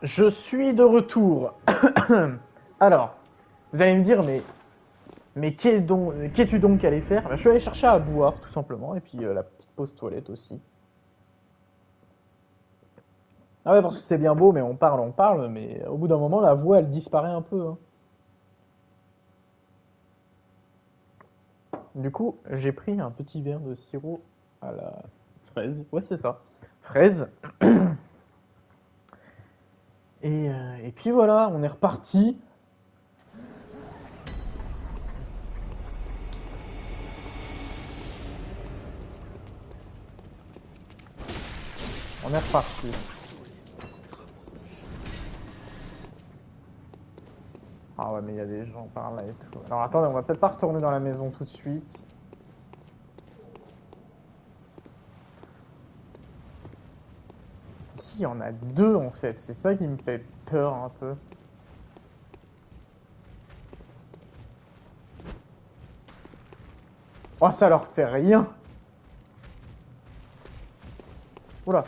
Je suis de retour. Alors, vous allez me dire, mais qu'es-tu donc allé faire? Ben, je suis allé chercher à boire, tout simplement, et puis la petite pause toilette aussi. Ah ouais, parce que c'est bien beau, mais on parle, mais au bout d'un moment, la voix, elle disparaît un peu, hein. Du coup, j'ai pris un petit verre de sirop à la fraise. Ouais, c'est ça. Fraise. Et puis voilà, on est reparti. On est reparti. Ah ouais, mais il y a des gens par là et tout. Alors attendez, on va peut-être pas retourner dans la maison tout de suite. Ici, il y en a deux en fait. C'est ça qui me fait peur un peu. Oh, ça leur fait rien. Oula.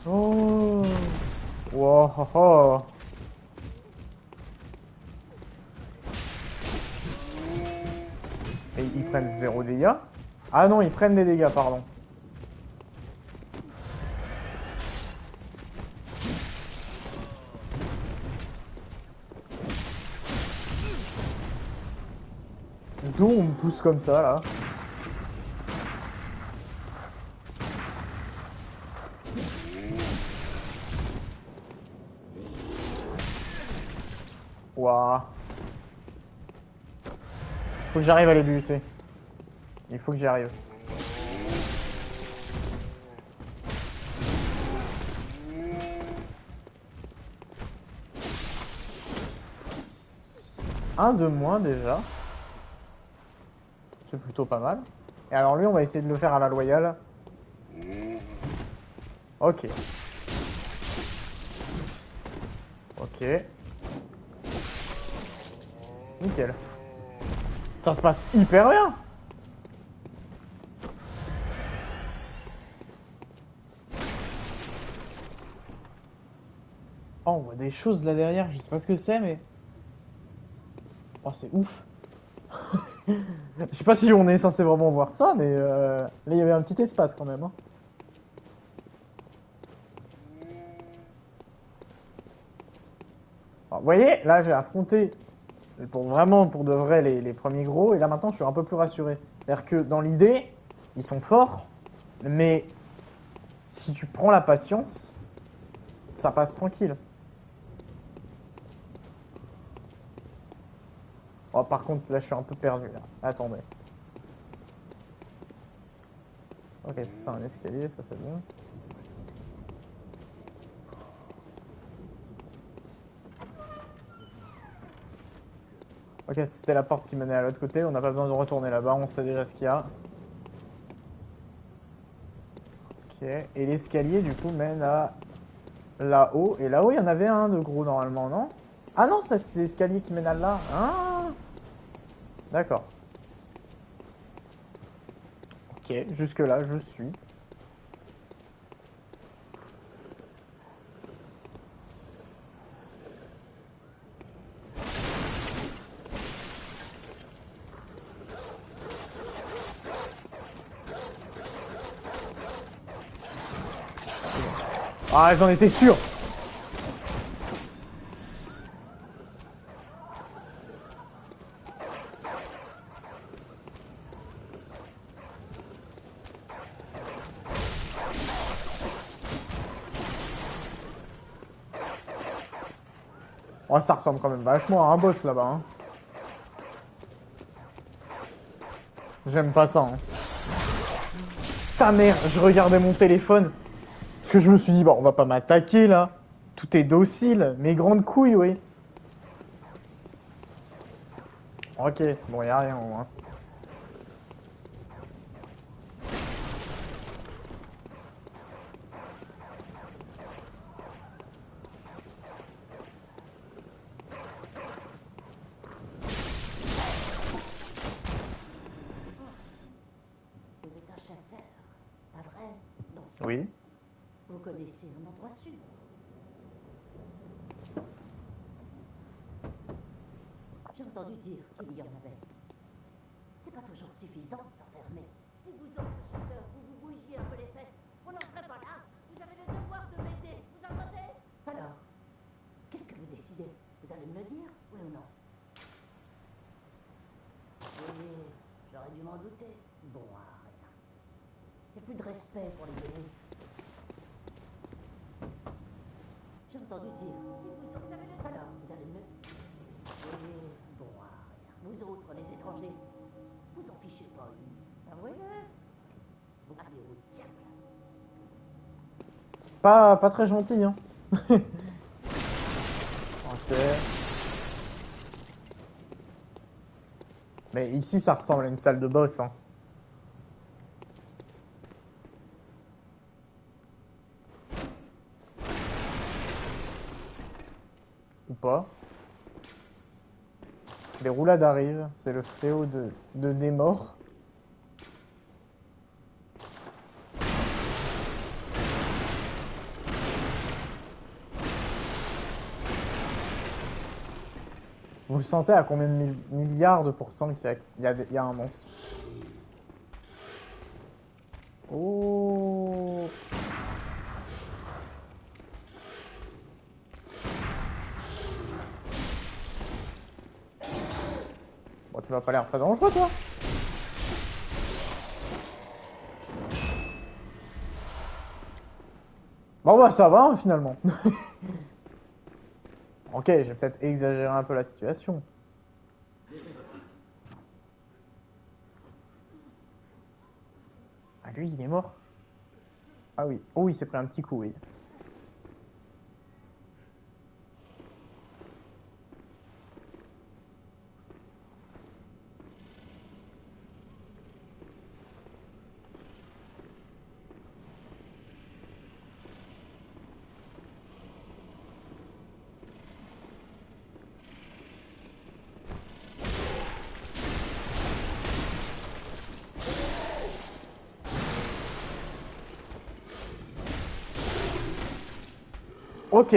Oh. Wow. Oh, oh. Et ils prennent zéro dégâts. Ah non, ils prennent des dégâts, pardon. D'où on me pousse comme ça là. Waouh. Faut que j'arrive à les buter. Il faut que j'y arrive. Un de moins déjà. C'est plutôt pas mal. Et alors lui, on va essayer de le faire à la loyale. Ok. Ok. Nickel. Ça se passe hyper bien. Oh, on voit des choses là derrière, je sais pas ce que c'est, mais... Oh, c'est ouf. Je sais pas si on est censé vraiment voir ça, mais là, il y avait un petit espace quand même, hein. Alors, vous voyez, là, j'ai affronté pour vraiment, pour de vrai, les premiers gros, et là, maintenant, je suis un peu plus rassuré. C'est-à-dire que dans l'idée, ils sont forts, mais si tu prends la patience, ça passe tranquille. Oh, par contre, là, je suis un peu perdu, là. Attendez. Ok, c'est ça, un escalier, ça, c'est bon. Ok, c'était la porte qui menait à l'autre côté, on n'a pas besoin de retourner là-bas, on sait déjà ce qu'il y a. Ok, et l'escalier, du coup, mène à là-haut. Et là-haut, il y en avait un de gros, normalement, non? Ah non, ça, c'est l'escalier qui mène à là. Ah, d'accord. Ok, jusque-là, je suis. Ah, j'en étais sûr. Oh, ça ressemble quand même vachement à un boss là-bas, hein. J'aime pas ça, hein. Ta mère, je regardais mon téléphone. Parce que je me suis dit, bon, on va pas m'attaquer là. Tout est docile. Mes grandes couilles, oui. Ok, bon, y a rien au moins. Vous êtes un chasseur, pas vrai? Dans ce Oui. connaissez un endroit sûr. J'ai entendu dire qu'il y en avait. C'est pas toujours suffisant de s'enfermer. Si vous autres chasseurs, vous bougiez un peu les fesses, on n'en serait pas là. Vous avez le devoir de m'aider, vous entendez? Alors, qu'est-ce que vous décidez? Vous allez me le dire, oui ou non? Oui, j'aurais dû m'en douter. Bon, rien. Il n'y a plus de respect pour les guerriers. J'ai entendu dire. Si vous avez le... Alors, vous allez me... Oui, bon, rien. Vous autres, les étrangers, vous en fichez pas une. Ah ouais? Vous allez au diable. Pas très gentil, hein. Ok. Mais ici, ça ressemble à une salle de boss, hein. Ou pas. Les roulades arrivent, c'est le fléau de des morts. Vous le sentez à combien de milliards de pourcents qu'il y a un monstre? Oh. Bon, tu vas pas l'air très dangereux, toi. Bon, bah, ça va, hein, finalement. Ok, j'ai peut-être exagéré un peu la situation. Ah, lui, il est mort. Ah oui. Oh, il s'est pris un petit coup, oui. Ok.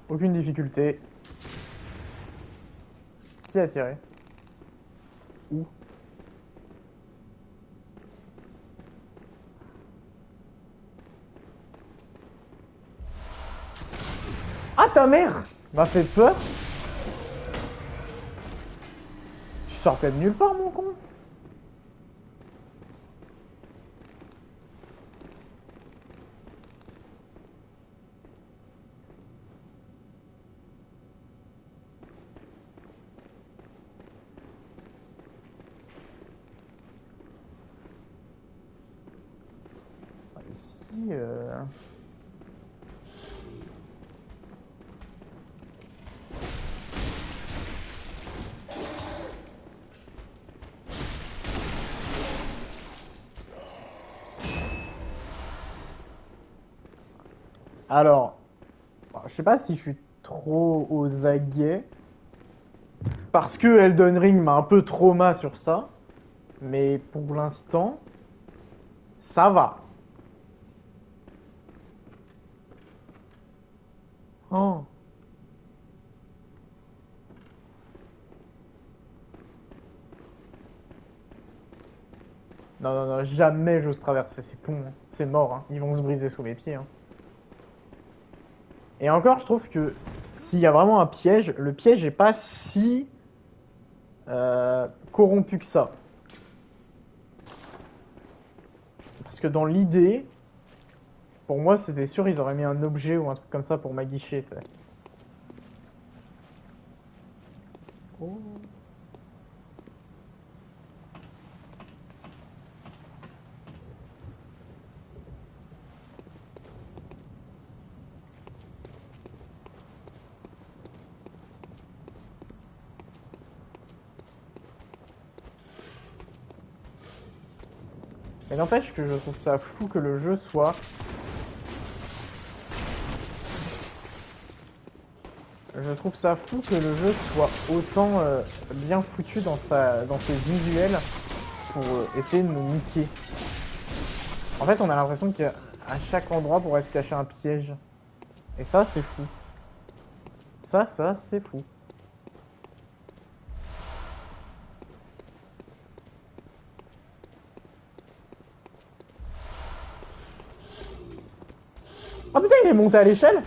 Aucune difficulté. Qui a tiré? Où? Ah, ta mère m'a fait peur. Tu sortais de nulle part, mon con. Ici, Alors, je sais pas si je suis trop aux aguets, parce que Elden Ring m'a un peu trauma sur ça, mais pour l'instant, ça va. Oh. Non, non, non, jamais j'ose traverser ces ponts, hein. C'est mort, hein. Ils vont se briser sous mes pieds, hein. Et encore, je trouve que s'il y a vraiment un piège, le piège n'est pas si corrompu que ça. Parce que dans l'idée, pour moi, c'était sûr, ils auraient mis un objet ou un truc comme ça pour m'aguicher. Oh. Mais n'empêche que je trouve ça fou que le jeu soit... Je trouve ça fou que le jeu soit autant bien foutu dans ses visuels pour essayer de nous niquer. En fait, on a l'impression qu'à chaque endroit pourrait se cacher un piège. Et ça, c'est fou. Ça, c'est fou. Oh putain, il est monté à l'échelle.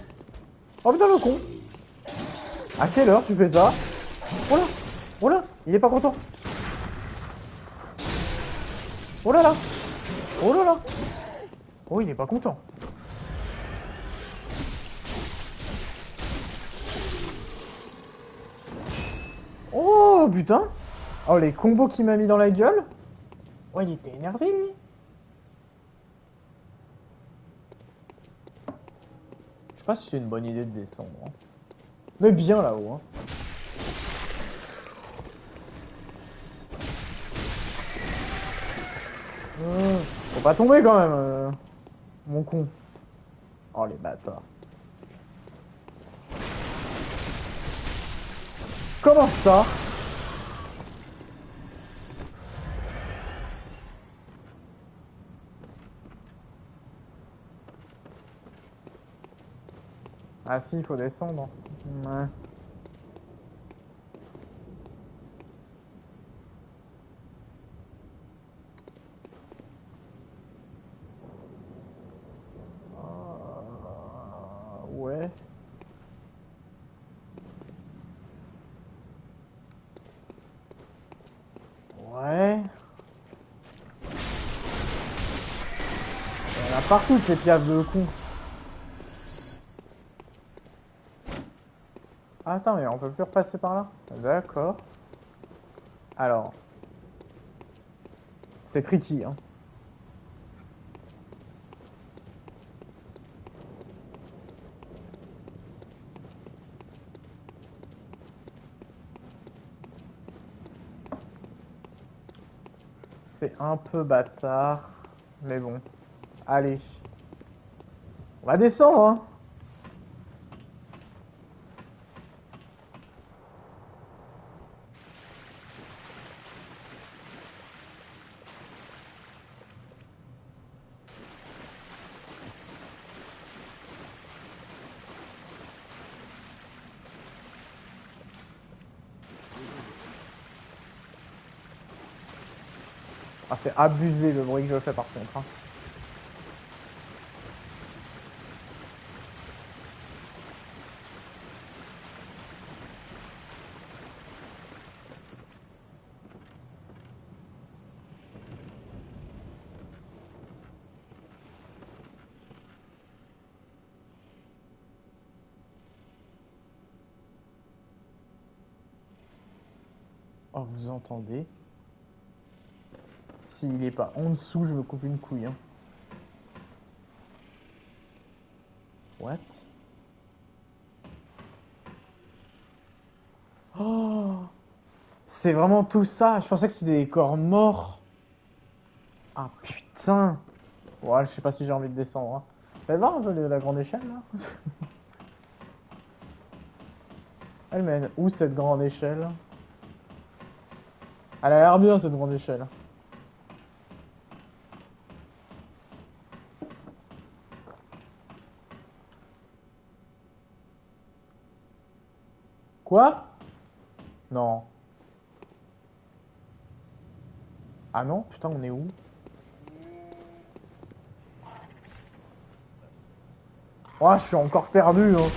Oh putain, le con. À quelle heure tu fais ça? Oh là. Oh là, il est pas content. Oh là là. Oh là là. Oh, il est pas content. Oh putain. Oh, les combos qu'il m'a mis dans la gueule. Oh, il était énervé, lui. Je sais pas si c'est une bonne idée de descendre. Hein. On est bien là-haut. Hein. Faut pas tomber quand même, mon con. Oh les bâtards. Comment ça? Ah si, il faut descendre. Ouais. Ouais. Ouais. Il y en a partout ces piafs de cons. Attends, mais on peut plus repasser par là? D'accord. Alors. C'est tricky, hein. C'est un peu bâtard. Mais bon. Allez. On va descendre, hein. Ah, c'est abusé le bruit que je fais par contre. Hein. Oh, vous entendez? S'il est pas en dessous, je me coupe une couille. Hein. What? Oh! C'est vraiment tout ça? Je pensais que c'était des corps morts. Ah putain! Ouais, je sais pas si j'ai envie de descendre. Hein. Faites voir un peu la grande échelle là. Elle mène où cette grande échelle? Elle a l'air bien cette grande échelle. Quoi? Non. Ah non? Putain, on est où? Oh, je suis encore perdu. Hein.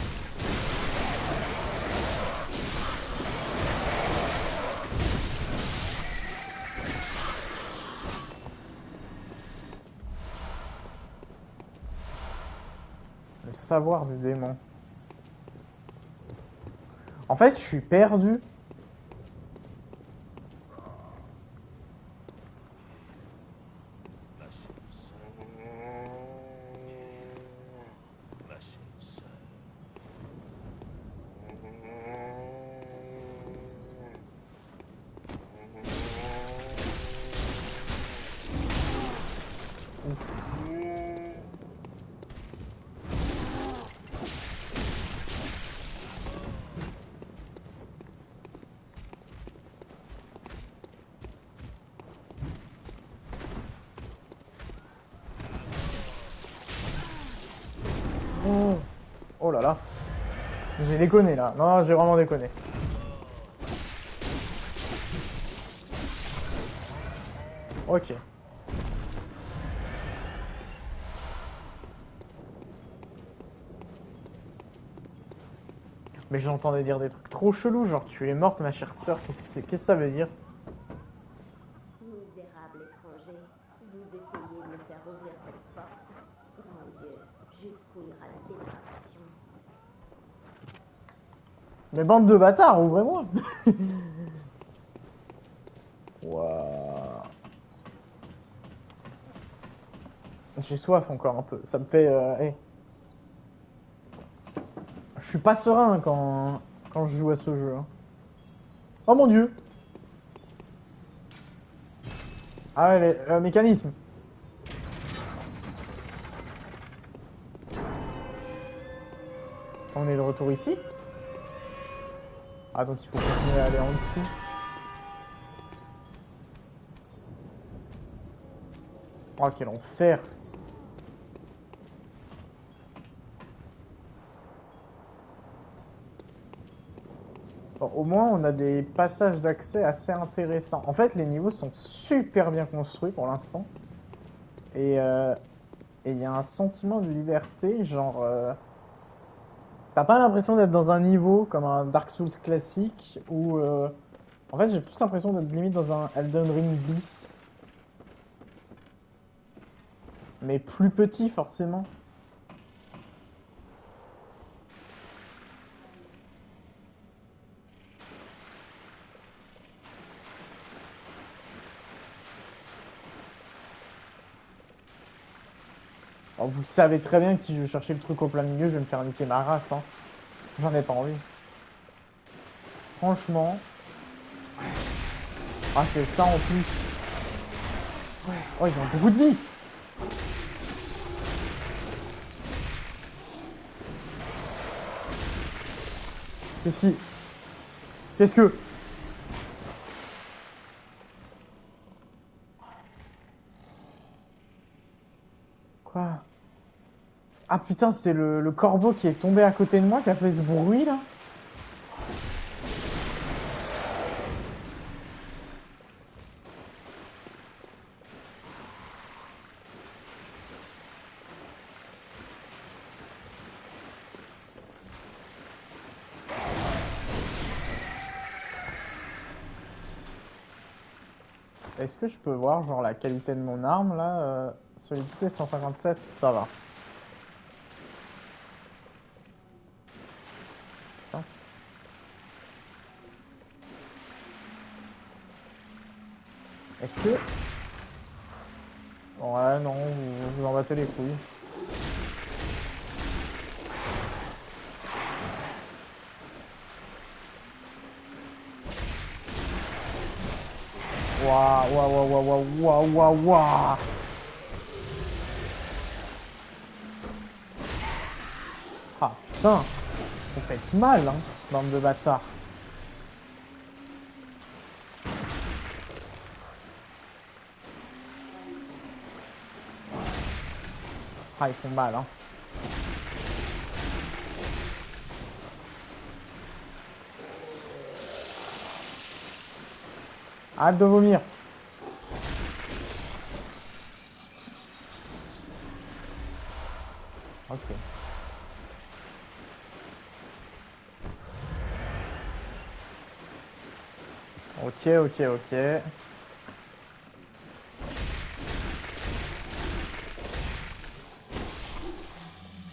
Le savoir du démon. En fait, je suis perdu. Oh là là. J'ai déconné là. Non, j'ai vraiment déconné. Ok. Mais j'entendais dire des trucs trop chelous, genre tu es morte ma chère sœur, qu'est-ce que ça veut dire? Misérable étranger, vous essayez de me faire ouvrir cette porte. Grand Dieu, jusqu'où ira la dépravation? Mais bande de bâtards, ouvrez-moi. Waouh. J'ai soif encore un peu, ça me fait... hey. Je suis pas serein quand je joue à ce jeu. Hein. Oh mon dieu. Ah ouais, le mécanisme. On est de retour ici. Ah donc il faut continuer à aller en dessous. Oh quel enfer. Bon, au moins on a des passages d'accès assez intéressants. En fait les niveaux sont super bien construits pour l'instant. Et il y a un sentiment de liberté, genre... t'as pas l'impression d'être dans un niveau comme un Dark Souls classique où... en fait j'ai plus l'impression d'être limite dans un Elden Ring bis. Mais plus petit forcément. Alors, vous savez très bien que si je cherchais le truc au plein milieu, je vais me faire niquer ma race. Hein. J'en ai pas envie. Franchement. Ah, c'est ça en plus. Oh, ils ont beaucoup de vie. Qu'est-ce qui... Qu'est-ce que... Quoi? Ah putain, c'est le corbeau qui est tombé à côté de moi qui a fait ce bruit là. Est-ce que je peux voir genre la qualité de mon arme là solidité 157, ça va. Putain. Est-ce que... Ouais, non, vous en battez les couilles. Waouh, waouh, waouh, waouh, waouh, waouh, waouh. Ah putain, vous faites mal, hein, bande de bâtards. Ah, ils font mal, hein. Arrête de vomir. Ok. Ok, ok, ok.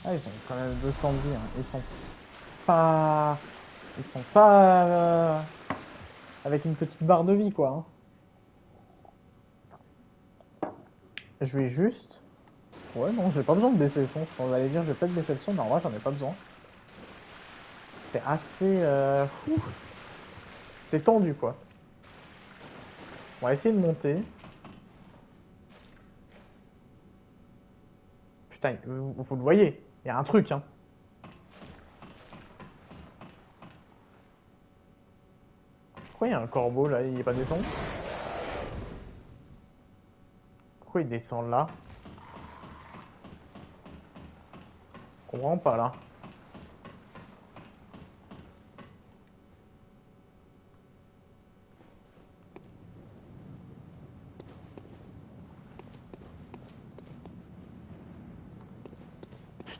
Ah, ils ont quand même 200 de vie, hein. Pas... Ils sont pas... avec une petite barre de vie, quoi. Hein. Je vais juste... Ouais, non, j'ai pas besoin de baisser le son. Je allais dire, je vais peut-être baisser le son, mais en vrai, j'en ai pas besoin. C'est assez... c'est tendu, quoi. On va essayer de monter. Putain, vous le voyez. Il y a un truc, hein. Pourquoi il y a un corbeau, là? Il est pas descendu? Pourquoi il descend là? Je comprends pas, là.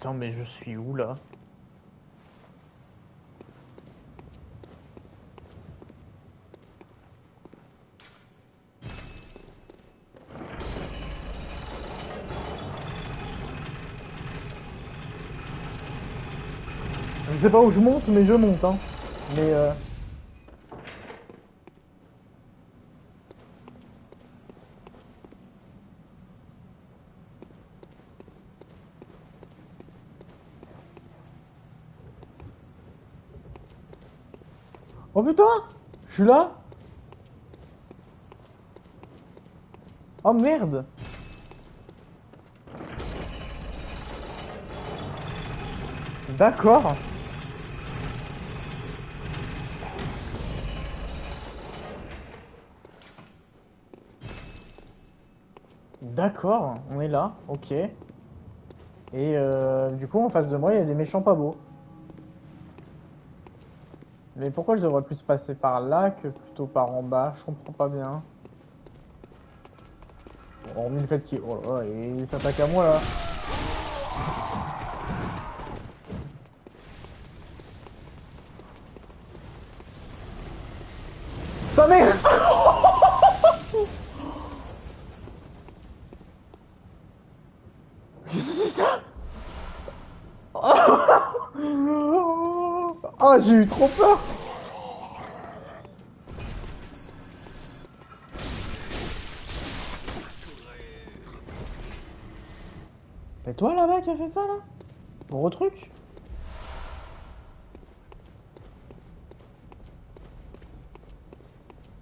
Putain, mais je suis où là? Je sais pas où je monte, mais je monte, hein. Mais oh putain! Je suis là? Oh merde! D'accord. D'accord, on est là, ok. Et du coup, en face de moi, il y a des méchants pas beaux. Mais pourquoi je devrais plus passer par là que plutôt par en bas? Je comprends pas bien. Bon, hormis le fait qu'il... Oh là là, il s'attaque à moi là. Sa mère! Qu'est-ce que c'est ça? Ah, j'ai eu trop peur! C'est toi là-bas qui a fait ça là? Gros truc?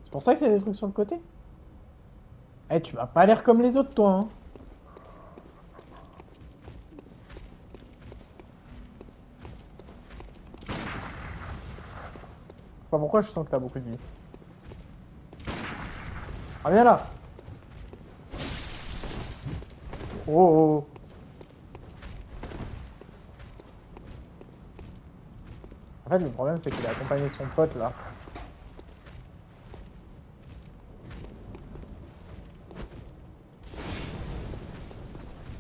C'est pour ça qu'il y a des trucs sur le côté? Eh, tu m'as pas l'air comme les autres toi, hein. Je sais pas pourquoi je sens que t'as beaucoup de vie. Ah, viens là! Oh, oh, oh. En fait, le problème, c'est qu'il est accompagné de son pote là.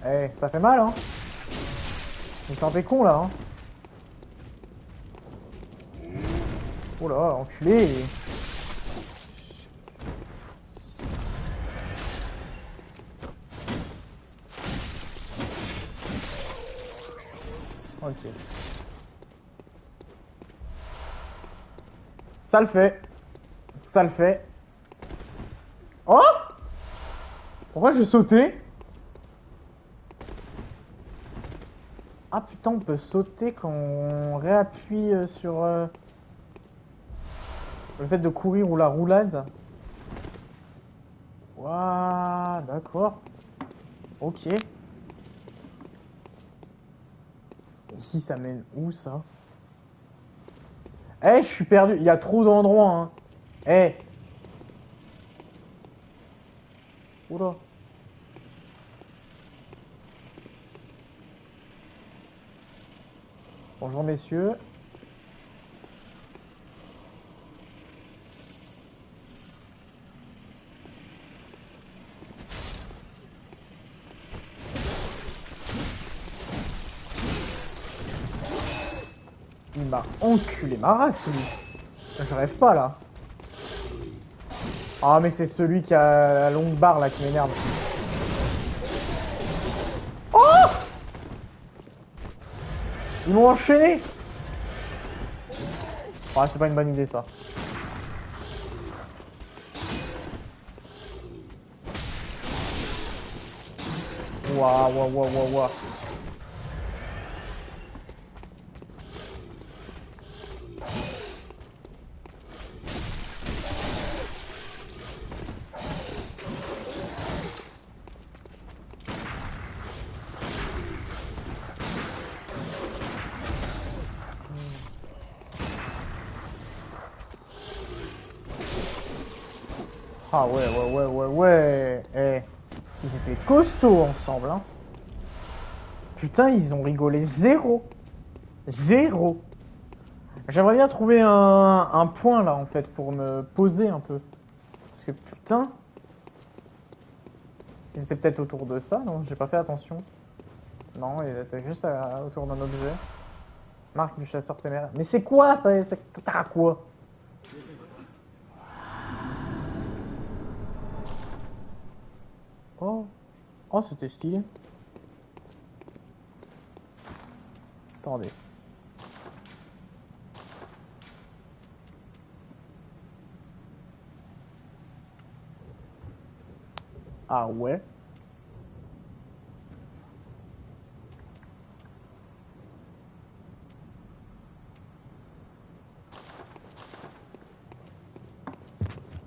Eh, ça fait mal, hein? Vous me sentez con là, hein? Oh là, enculé! Ok. Ça le fait. Ça le fait. Oh! Pourquoi j'ai sauté? Ah putain, on peut sauter quand on réappuie sur le fait de courir ou la roulade. Waouh, d'accord. Ok. Ici, ça mène où ça? Eh, je suis perdu. Il y a trop d'endroits, hein. Eh. Oula. Bonjour, messieurs. Il m'a enculé ma race, lui. Je rêve pas, là. Ah, mais c'est celui qui a la longue barre, là, qui m'énerve. Oh! Ils m'ont enchaîné! Ah, c'est pas une bonne idée, ça. Waouh, waouh, waouh, waouh, waouh. Ah ouais, ouais, ouais, ouais, ouais. Eh, ils étaient costauds ensemble, hein. Putain, ils ont rigolé zéro. Zéro. J'aimerais bien trouver un point là en fait pour me poser un peu. Parce que putain, ils étaient peut-être autour de ça, non? J'ai pas fait attention. Non, il était juste autour d'un objet. Marque du chasseur téméraire. Mais c'est quoi ça? Ça sert à quoi? Oh. Oh, c'était stylé. Attendez. Ah ouais.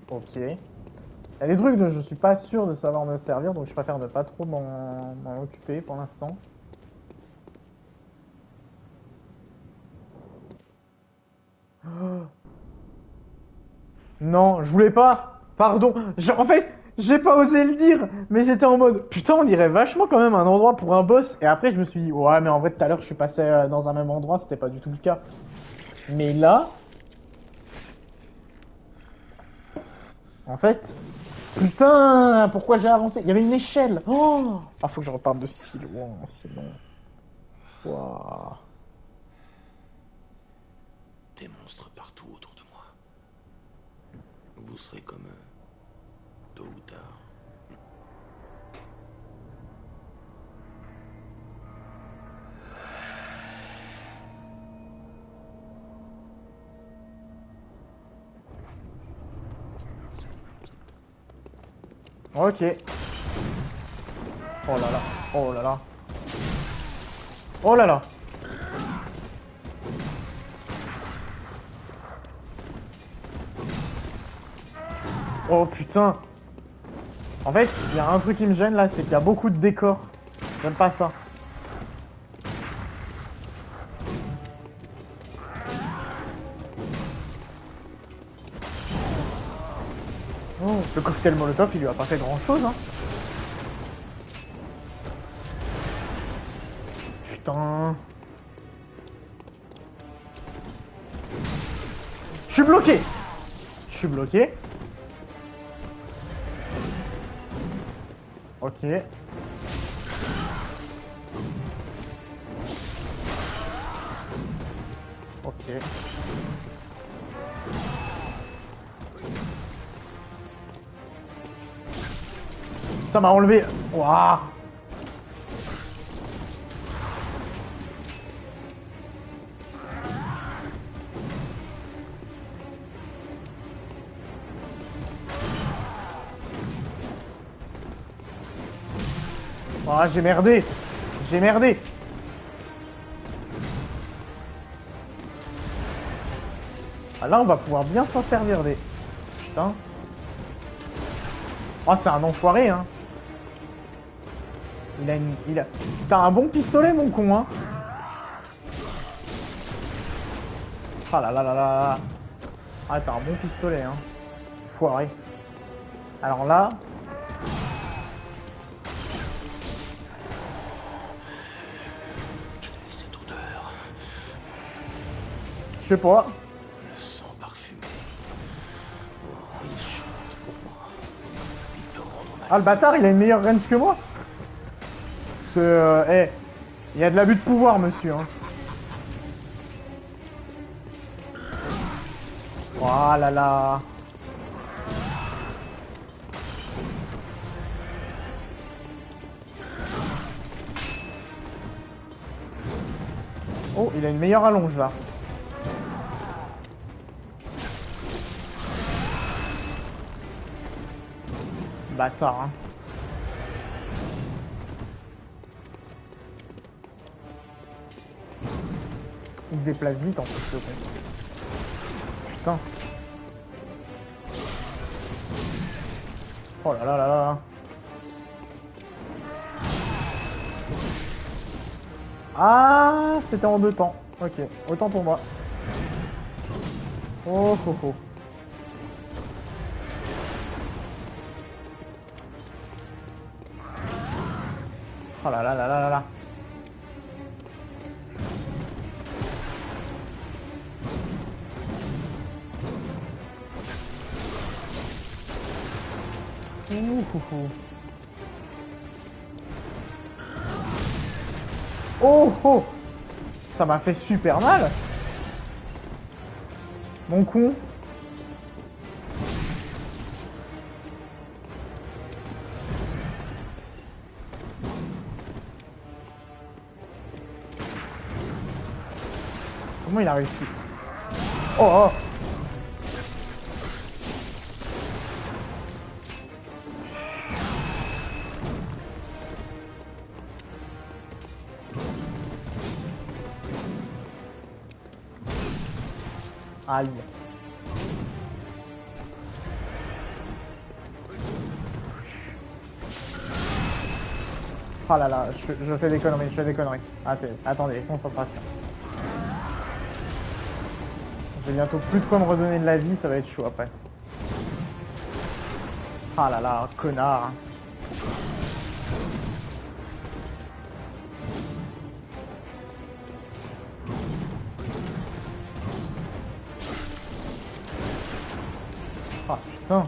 Ok. Il y a des trucs dont je suis pas sûr de savoir me servir, donc je préfère ne pas trop m'en occuper pour l'instant. Non, je voulais pas. Pardon. En fait, j'ai pas osé le dire, mais j'étais en mode putain, on dirait vachement quand même un endroit pour un boss. Et après, je me suis dit ouais, mais en vrai, tout à l'heure, je suis passé dans un même endroit, c'était pas du tout le cas. Mais là, en fait, putain, pourquoi j'ai avancé? Il y avait une échelle. Oh, ah, faut que je reparte de si loin, sinon. Waouh. Des monstres partout autour de moi. Vous serez comme eux, tôt ou tard. Ok. Oh là là. Oh là là. Oh là là. Oh putain. En fait, il y a un truc qui me gêne là, c'est qu'il y a beaucoup de décors. J'aime pas ça. Oh, le cocktail Molotov, il lui a pas fait grand chose, hein. Putain. Je suis bloqué. Je suis bloqué. Ok. Ok. Ça m'a enlevé. Waouh. Ah, j'ai merdé. J'ai merdé. Ah, là, on va pouvoir bien s'en servir des... Putain. Ah, c'est un enfoiré, hein. Il a une... Il a... T'as un bon pistolet, mon con, hein. Ah là là là là. Ah, t'as un bon pistolet, hein. Foiré. Alors là... Quelle est cette odeur? Je sais pas. Le sang parfumé. Oh, il chante pour moi. Il peut rendre ma Ah, le bâtard, il a une meilleure range que moi. Eh, il y a de l'abus de pouvoir, monsieur, hein. Oh là là. Oh, il a une meilleure allonge, là. Bâtard, hein. Il se déplace vite, en fait, le con. Putain. Oh là là là là. Ah, c'était en deux temps. Ok, autant pour moi. Oh oh oh. Oh là là là là là là. Ouh, ouh, ouh. Oh oh! Ça m'a fait super mal! Mon con! Comment il a réussi? Oh oh! Aïe. Oh là là, je fais des conneries, je fais des conneries. Attendez, concentration. J'ai bientôt plus de quoi me redonner de la vie, ça va être chaud après. Ah là là, connard. Ah putain.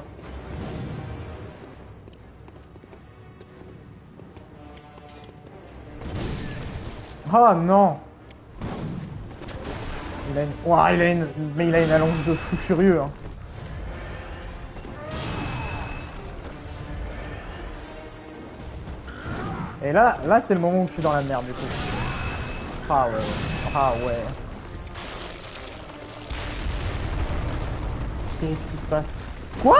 Oh non. Il a une... Ouah, mais il a une allonge de fou furieux. Hein. Et là c'est le moment où je suis dans la merde du coup. Ah ouais. Ah ouais. Qu'est-ce qui se passe? Quoi?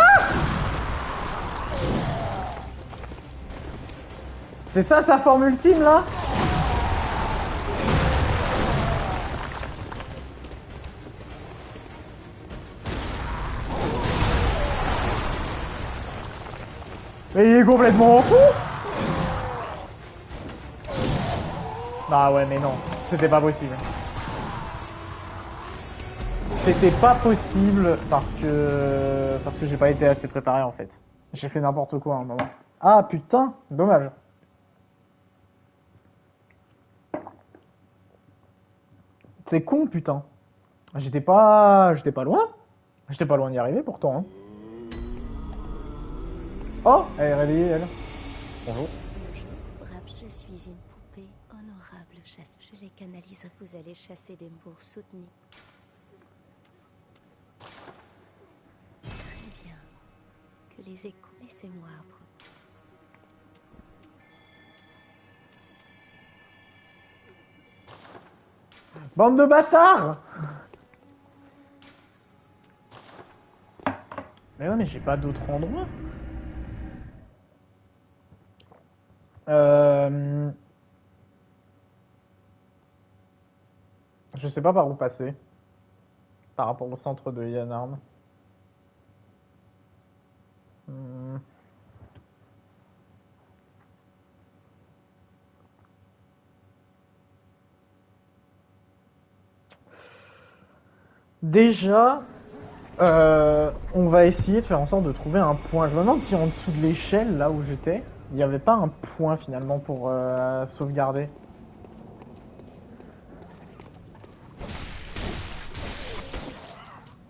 C'est ça sa forme ultime là? Mais il est complètement fou! Ah ouais mais non, c'était pas possible. C'était pas possible parce que j'ai pas été assez préparé en fait. J'ai fait n'importe quoi à un moment. Ah putain, dommage. C'est con putain. J'étais pas loin. J'étais pas loin d'y arriver pourtant. Hein. Oh, elle est réveillée elle. Bonjour. Bonjour, brave, je suis une poupée honorable chasse. Je les canalise, vous allez chasser des bourgs soutenus. Très bien. Que les échos, laissez-moi apprendre. Bande de bâtards! Mais ouais, mais j'ai pas d'autre endroit. Je sais pas par où passer. Par rapport au centre de Yanarm. Déjà, on va essayer de faire en sorte de trouver un point. Je me demande si en dessous de l'échelle, là où j'étais, il n'y avait pas un point finalement pour sauvegarder.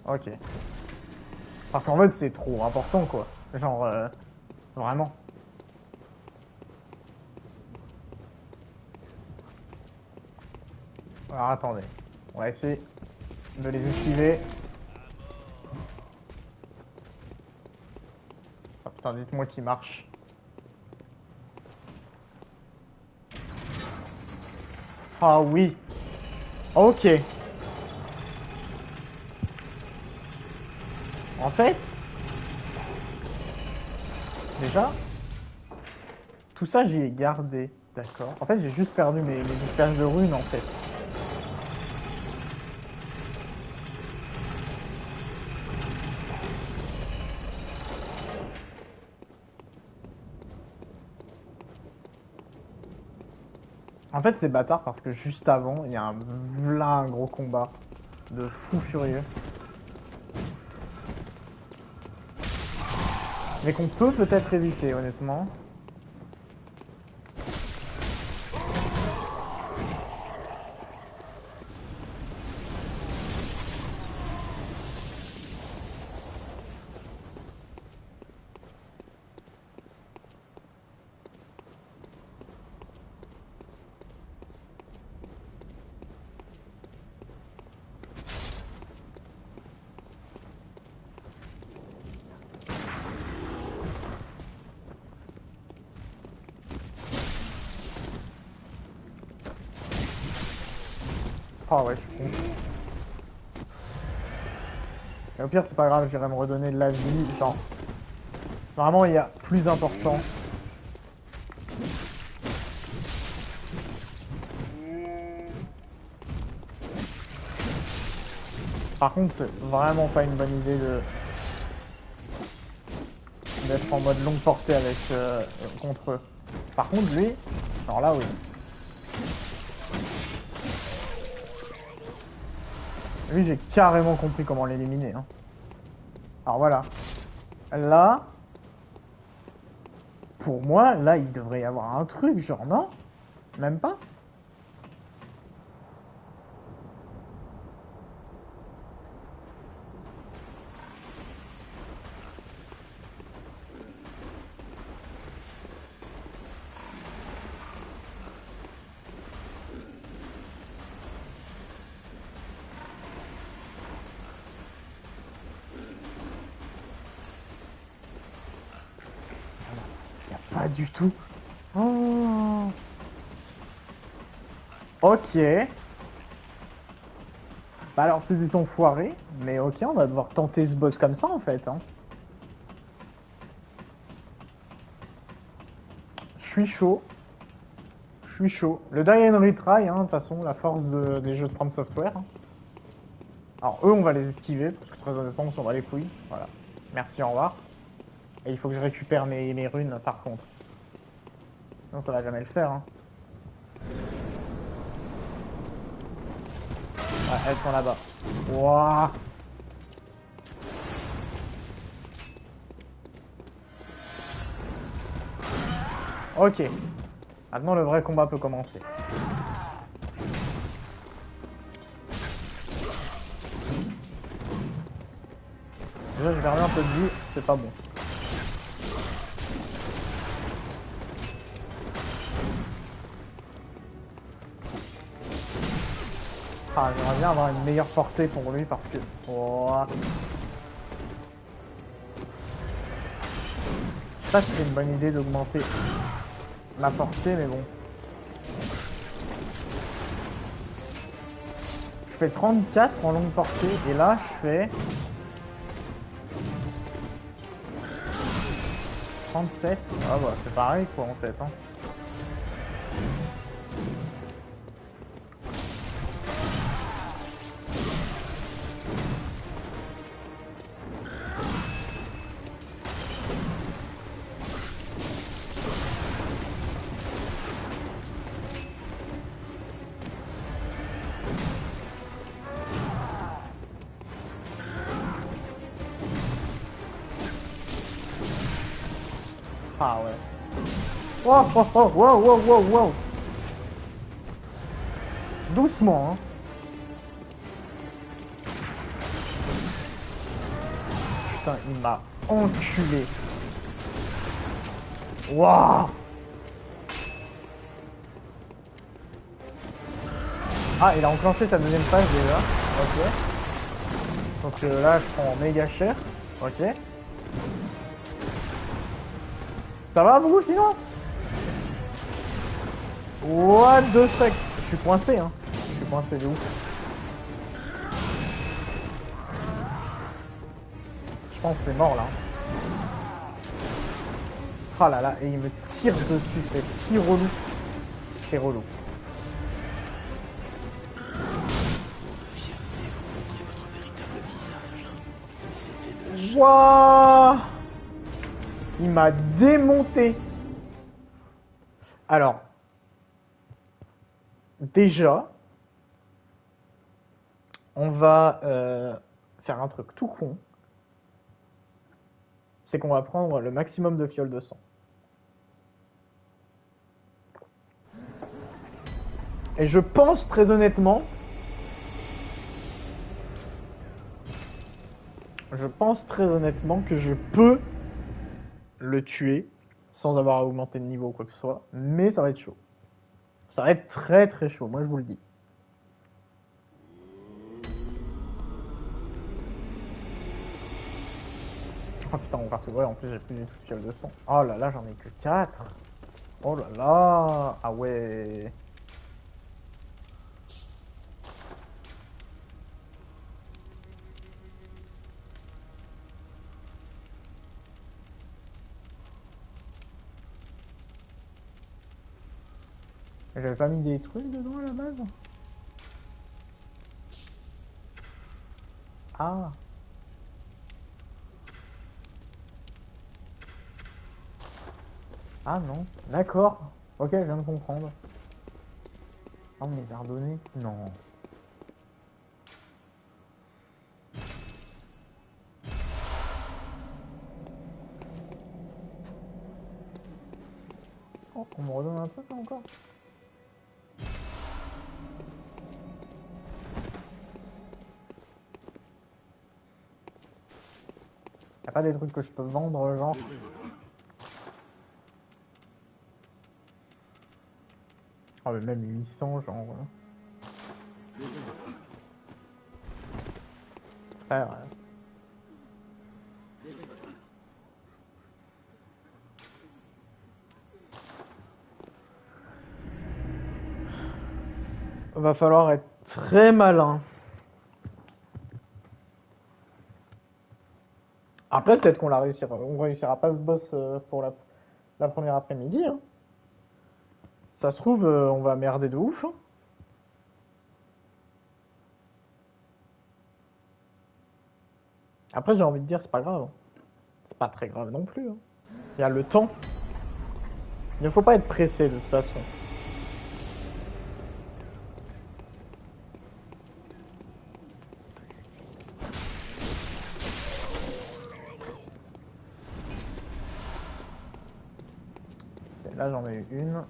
Ok. Parce qu'en fait, c'est trop important, quoi. Genre, vraiment. Alors, attendez. On va essayer de les esquiver. Oh, putain, dites-moi qu'il marche. Ah oui. Ok. En fait, déjà, tout ça j'y ai gardé, d'accord. En fait, j'ai juste perdu mes espèces de runes en fait. En fait, c'est bâtard parce que juste avant, il y a un gros combat de fou furieux. Mais qu'on peut peut-être éviter, honnêtement. Ah ouais, je suis con. Et au pire, c'est pas grave, j'irai me redonner de la vie. Genre, vraiment, il y a plus important. Par contre, c'est vraiment pas une bonne idée d'être en mode longue portée avec contre eux. Par contre, lui, alors là, oui. Lui, j'ai carrément compris comment l'éliminer. Hein. Alors voilà. Là, pour moi, là, il devrait y avoir un truc, genre non? Même pas? Pas du tout. Oh. Ok. Bah alors c'est des enfoirés, mais ok, on va devoir tenter ce boss comme ça en fait. Hein. Je suis chaud. Je suis chaud. Le die and retry, hein, de toute façon, la force des jeux de From Software. Hein. Alors eux, on va les esquiver, parce que très honnêtement, on s'en bat les couilles. Voilà. Merci, au revoir. Et il faut que je récupère mes runes par contre. Sinon ça va jamais le faire. Hein. Ouais, elles sont là-bas. Wouah. Ok. Maintenant le vrai combat peut commencer. Déjà j'ai perdu un peu de vie, c'est pas bon. Ah, j'aimerais bien avoir une meilleure portée pour lui parce que... Oh. Je sais pas si c'est une bonne idée d'augmenter ma portée, mais bon. Je fais 34 en longue portée et là je fais... 37. Ah bah c'est pareil quoi en fait. Hein. Ah ouais. Wow, wow, wow, wow, wow, wow, wow. Doucement, hein. Putain, il m'a enculé. Waouh. Ah, il a enclenché sa deuxième phase déjà. Ok. Donc là, je prends méga cher. Ok. Ça va vous sinon? What the fuck? Je suis coincé, hein. Je suis coincé de ouf. Je pense que c'est mort là. Ah là là, et il me tire dessus, c'est si relou. C'est relou. Wouah! Il m'a démonté. Alors, déjà, on va faire un truc tout con. C'est qu'on va prendre le maximum de fioles de sang. Et je pense très honnêtement... que je peux le tuer sans avoir à augmenter de niveau ou quoi que ce soit. Mais ça va être chaud. Ça va être très très chaud, moi je vous le dis. Oh putain, parce que ouais, en plus j'ai plus du tout de fiole de sang. Oh là là, j'en ai que 4. Oh là là. Ah ouais. J'avais pas mis des trucs dedans à la base? Ah. Ah non. D'accord. Ok, je viens de comprendre. Ah, on les a redonnés? Non. Oh, on me redonne un truc là encore? Y'a pas des trucs que je peux vendre, genre? Oh, mais même 800, genre. Frère. Va falloir être très malin. Après, peut-être qu'on réussira pas ce boss pour la première après-midi. Hein. Ça se trouve, on va merder de ouf. Hein. Après, j'ai envie de dire, c'est pas grave. Hein. C'est pas très grave non plus. Hein. Il y a le temps. Il ne faut pas être pressé de toute façon. Et là, j'en ai eu une.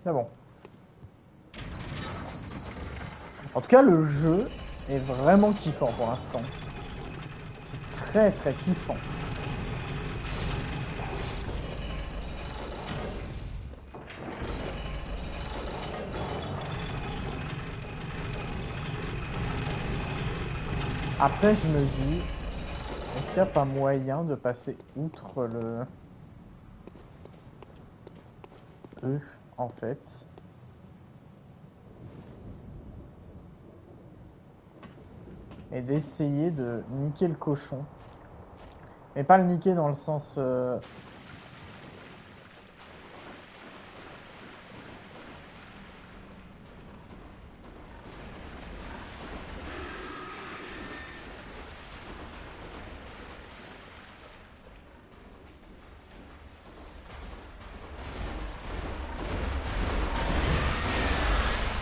Mais bon. En tout cas, le jeu est vraiment kiffant pour l'instant. C'est très très kiffant. Après, je me dis, est-ce qu'il n'y a pas moyen de passer outre le E, en fait? Et d'essayer de niquer le cochon. Mais pas le niquer dans le sens...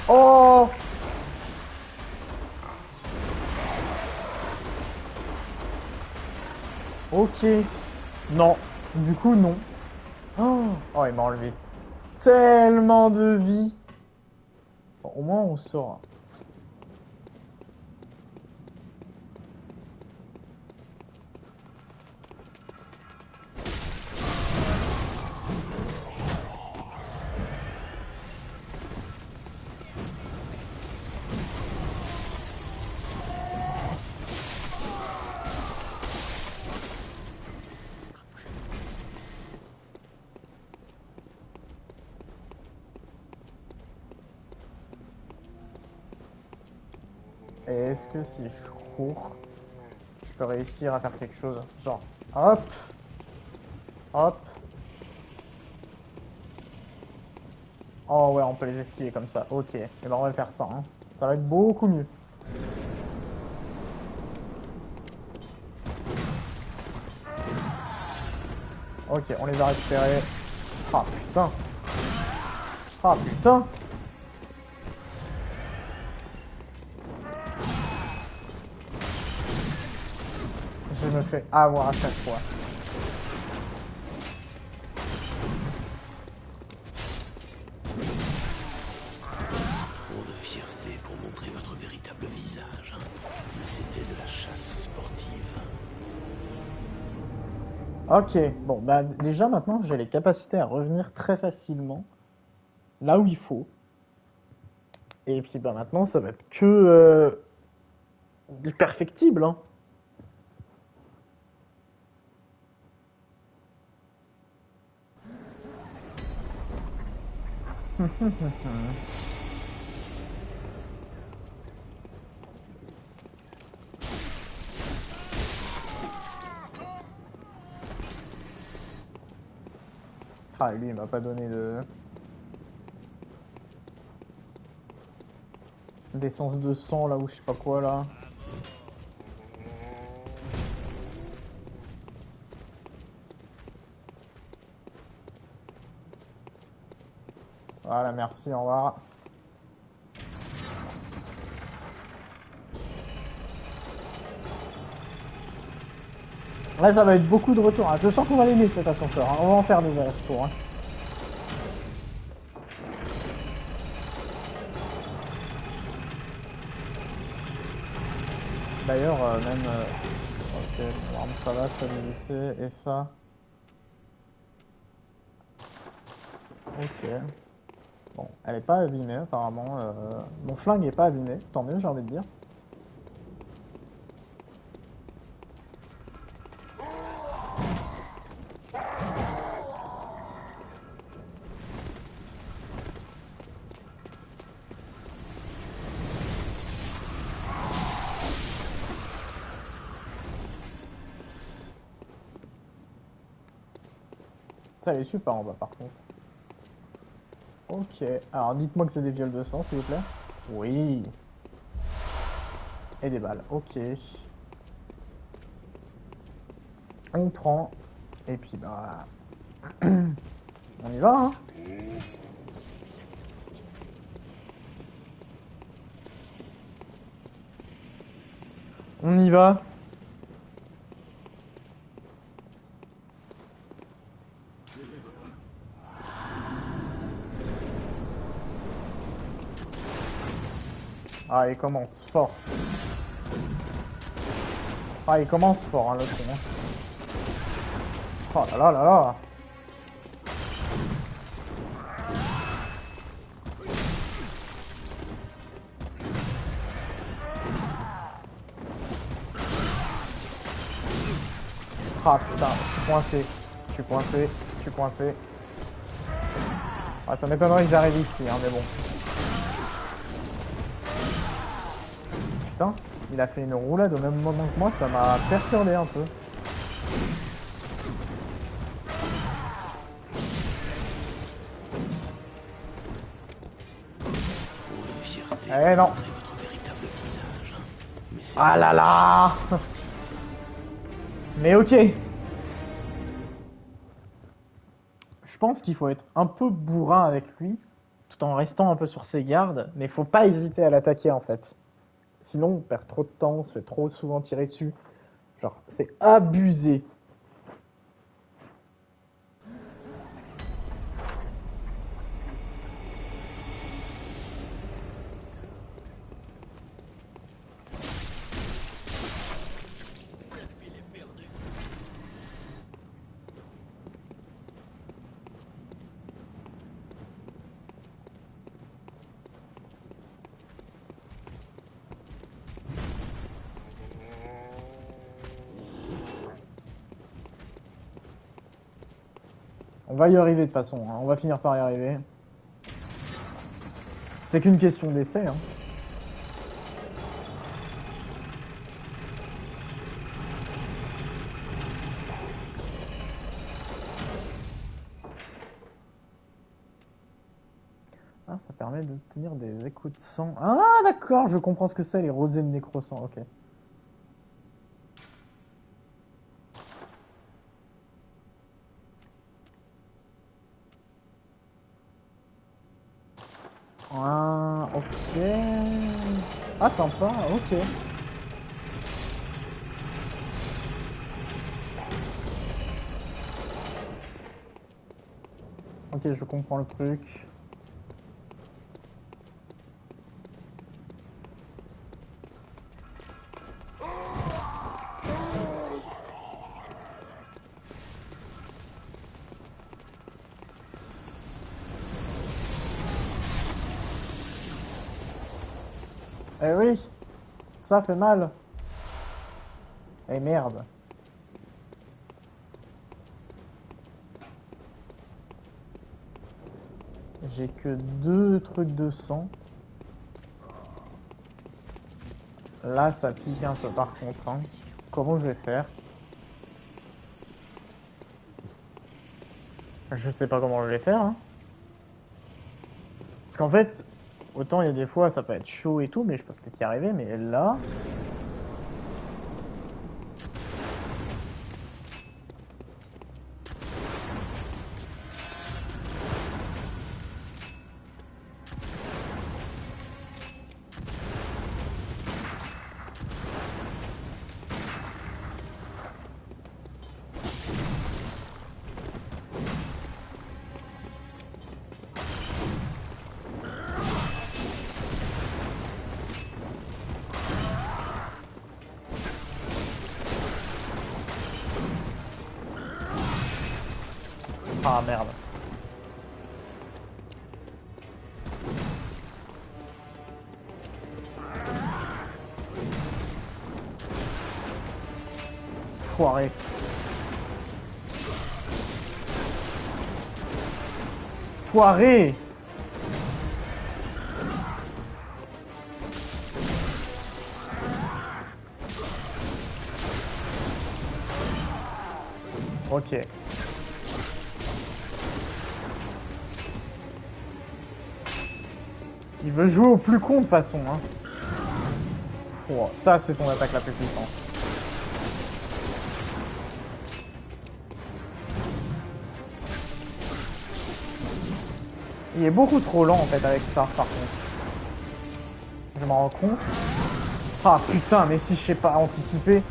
Oh! Ok. Non. Du coup, non. Oh, il m'a enlevé tellement de vie. Bon, au moins, on saura. Et est-ce que si je cours, je peux réussir à faire quelque chose? Genre, hop, hop. Oh ouais, on peut les esquiver comme ça. Ok, et ben on va faire ça. Hein. Ça va être beaucoup mieux. Ok, on les a récupérés. Ah putain. Ah putain. Je me fais avoir à chaque fois. Trop de fierté pour montrer votre véritable visage. Hein. Mais c'était de la chasse sportive. Ok, bon, bah déjà maintenant j'ai les capacités à revenir très facilement là où il faut. Et puis bah maintenant ça va être que du perfectible. Hein. Ah, lui, il m'a pas donné de... d'essence de sang, là, ou je sais pas quoi, là. Voilà, merci, au revoir. Là, ça va être beaucoup de retours. Hein. Je sens qu'on va l'aimer, cet ascenseur. Hein. On va en faire des allers-retours. Hein. D'ailleurs, même... ok, l'arme, ça va, stabilité, et ça... Ok. Bon, elle est pas abîmée, apparemment. Mon flingue est pas abîmé. Tant mieux, j'ai envie de dire. Ça les tue pas en bas par contre. Ok. Alors dites-moi que c'est des viols de sang s'il vous plaît. Oui. Et des balles. Ok. On prend. Et puis bah... on y va hein. On y va. Ah, il commence fort. Ah, il commence fort, hein, le con. Hein. Oh là là là là. Ah putain, je suis coincé. Je suis coincé. Je suis coincé. Ah, ça m'étonnerait que j'arrive ici, hein, mais bon. Putain, il a fait une roulade au même moment que moi, ça m'a perturbé un peu. Eh non. Ah là là. Mais ok. Je pense qu'il faut être un peu bourrin avec lui, tout en restant un peu sur ses gardes, mais faut pas hésiter à l'attaquer en fait. Sinon, on perd trop de temps, on se fait trop souvent tirer dessus. Genre, c'est abusé. On va y arriver de toute façon, hein. On va finir par y arriver. C'est qu'une question d'essai. Hein. Ah, ça permet d'obtenir des échos de sang. Ah, d'accord, je comprends ce que c'est, les rosées de nécrosang. Ok. Ah, ok. Ah, sympa, ok. Ok, je comprends le truc. Eh oui, ça fait mal. Eh merde. J'ai que 2 trucs de sang. Là, ça pique un peu par contre. Hein. Comment je vais faire? Je sais pas comment je vais faire. Hein. Parce qu'en fait, autant il y a des fois ça peut être chaud et tout, mais je peux peut-être y arriver. Mais là, ah merde. Foiré. Foiré. Ok. Il veut jouer au plus con de toute façon. Hein. Oh, ça, c'est son attaque la plus puissante. Il est beaucoup trop lent en fait avec ça par contre. Je m'en rends compte. Ah putain, mais si je sais pas anticiper.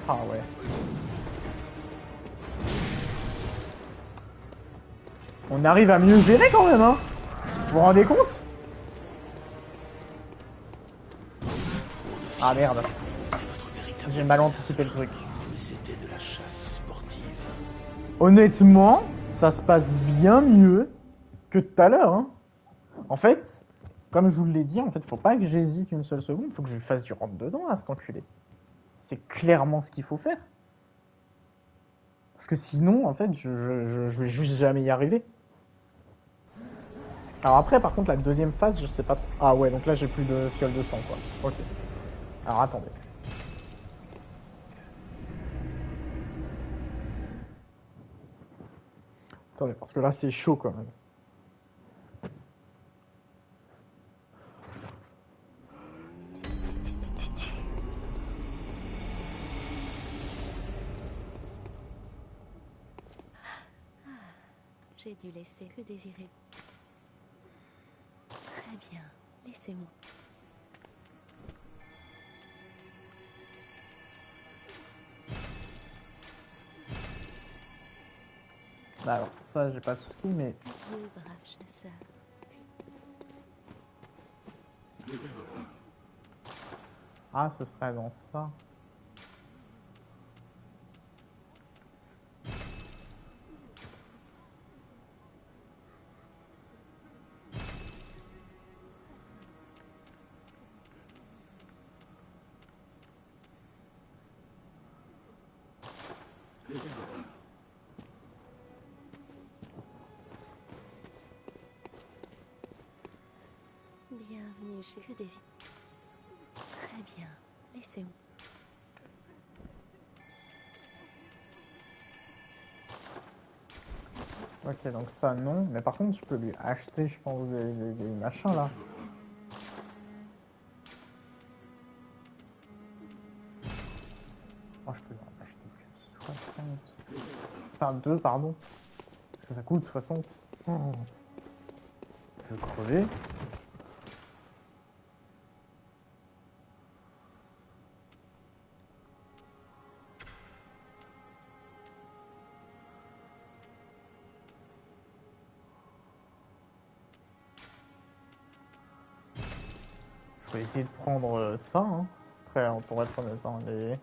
Ah ouais. On arrive à mieux gérer quand même, hein. Vous vous rendez compte? Ah merde. J'ai mal anticipé le truc. Mais c'était de la chasse sportive. Honnêtement, ça se passe bien mieux que tout à l'heure. Hein. En fait, comme je vous l'ai dit, en fait, faut pas que j'hésite une seule seconde. Faut que je lui fasse du rentre-dedans à cet enculé. C'est clairement ce qu'il faut faire. Parce que sinon, en fait, je vais juste jamais y arriver. Alors après, par contre, la deuxième phase, je sais pas trop. Ah ouais, donc là, j'ai plus de fiole de sang, quoi. Ok. Alors attendez. Attendez, parce que là, c'est chaud quand même. J'ai dû laisser. Que désirez-vous? Très bien, laissez-moi. Alors, ça, j'ai pas de soucis, mais... Adieu, brave chasseur. Ah, ce serait dans ça. Bienvenue chez Que désir. Très bien, laissez-moi. Ok, donc ça, non. Mais par contre, je peux lui acheter, je pense, des machins, là. Oh, je peux lui en acheter que 60. Enfin, 2, pardon. Parce que ça coûte 60. Oh. Je vais crever. Je vais essayer de prendre ça. Hein. Après, on pourrait prendre le temps. Les...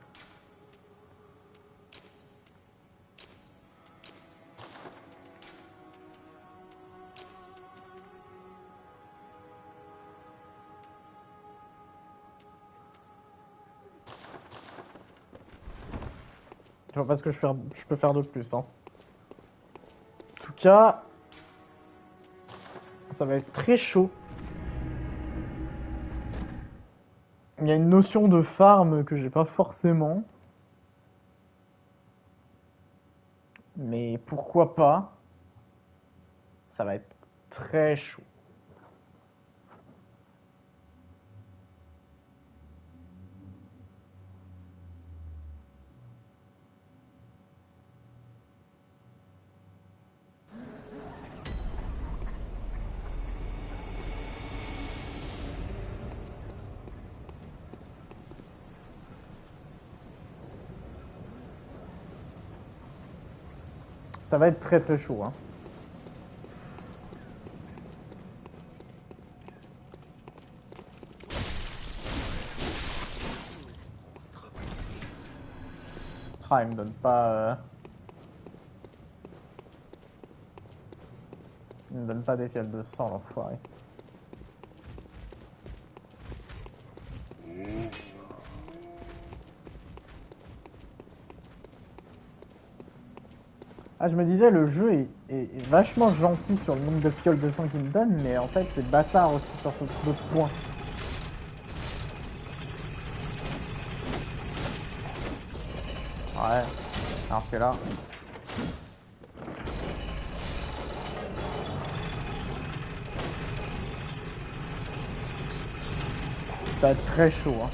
Je vois pas ce que je peux faire de plus. Hein. En tout cas, ça va être très chaud. Il y a une notion de farm que j'ai pas forcément. Mais pourquoi pas? Ça va être très chaud. Ça va être très très chaud. Hein. Ah, il me donne pas... Il me donne pas des fioles de sang, l'enfoiré. Ah, je me disais, le jeu est vachement gentil sur le nombre de fioles de sang qu'il me donne, mais en fait, c'est bâtard aussi sur d'autres points. Ouais, alors que là... Ça va être très chaud, hein.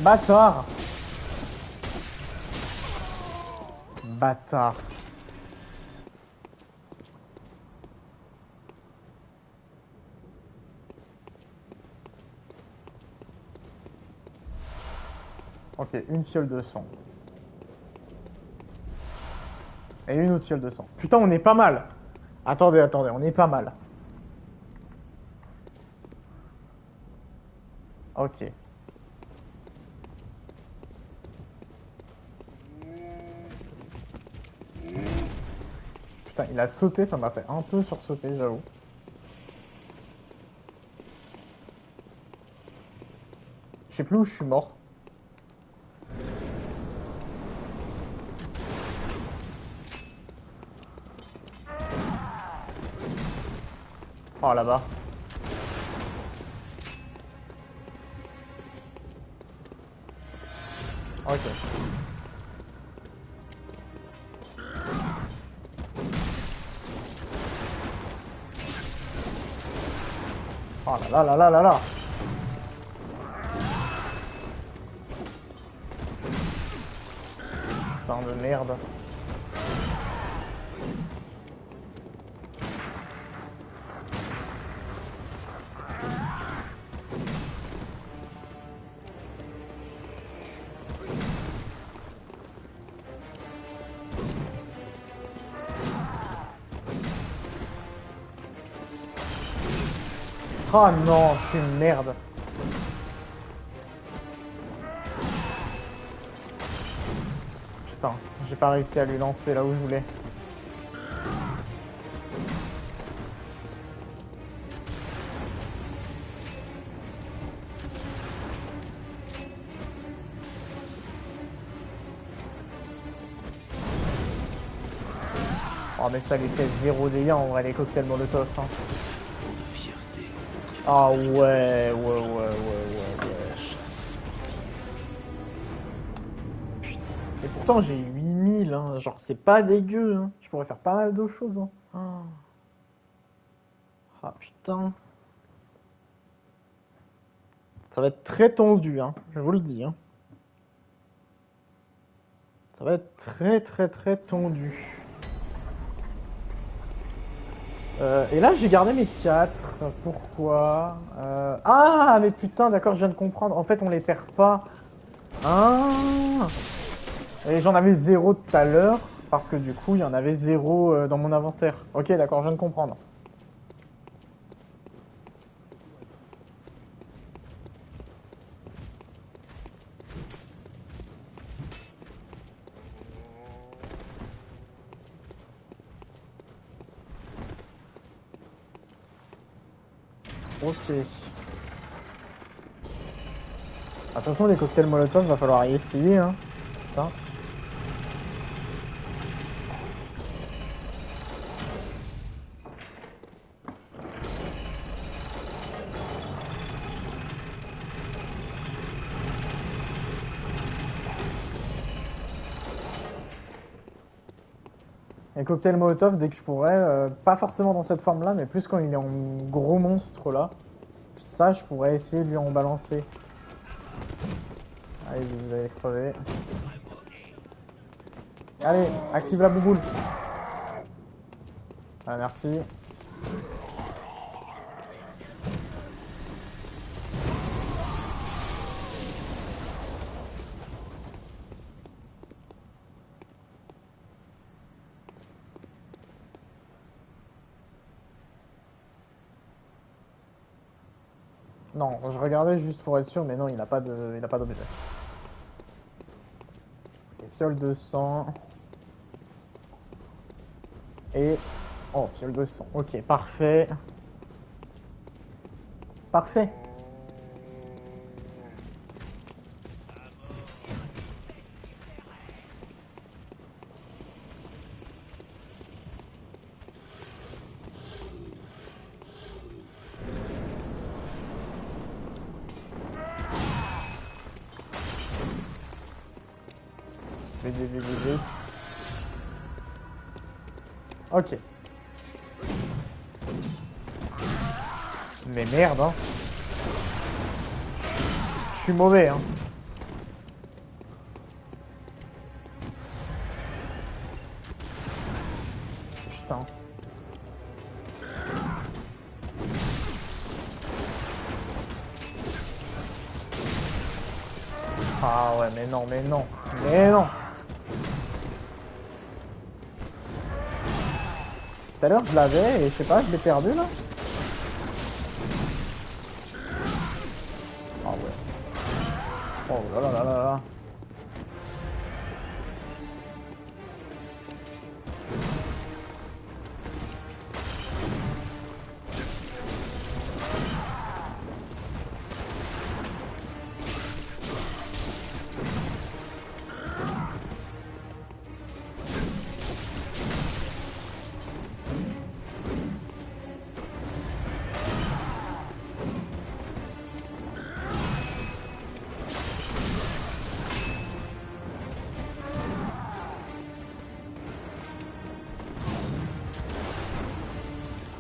Bâtard! Bâtard. Ok, une fiole de sang. Et une autre fiole de sang. Putain, on est pas mal. Attendez, attendez, on est pas mal. Ok. Putain, il a sauté, ça m'a fait un peu sursauter, j'avoue. Je sais plus où je suis mort. Oh, là-bas. Ok. Oh là là là là là là. Putain de merde. Oh non, je suis une merde. Putain, j'ai pas réussi à lui lancer là où je voulais. Oh mais ça lui fait 0 dégâts en vrai les cocktails molotov. Hein. Ah ouais. Et pourtant j'ai 8000, hein. Genre c'est pas dégueu. Hein. Je pourrais faire pas mal de choses. Hein. Ah putain. Ça va être très tendu, hein. Je vous le dis. Hein. Ça va être très très très tendu. Et là, j'ai gardé mes 4. Pourquoi Ah, mais putain, d'accord, je viens de comprendre. En fait, on les perd pas. Ah Et j'en avais 0 tout à l'heure, parce que du coup, il y en avait 0 dans mon inventaire. Ok, d'accord, je viens de comprendre. Ok. De toute façon, les cocktails Molotov, va falloir y essayer, hein. Putain. Les cocktails Molotov, dès que je pourrais, pas forcément dans cette forme-là, mais plus quand il est en gros monstre là. Ça, je pourrais essayer de lui en balancer. Allez-y, vous allez crever. Allez, active la bouboule. Ah, merci. Non, je regardais juste pour être sûr, mais non, il n'a pas d'objet. Fiole de sang. Et... Oh, fiole de sang. Ok, parfait. Parfait. Vite. Ok. Mais merde, hein. Je suis mauvais, hein. Putain. Ah ouais, mais non. Tout à l'heure, je l'avais et je sais pas, je l'ai perdu là. Ah ouais. Oh là là là là là.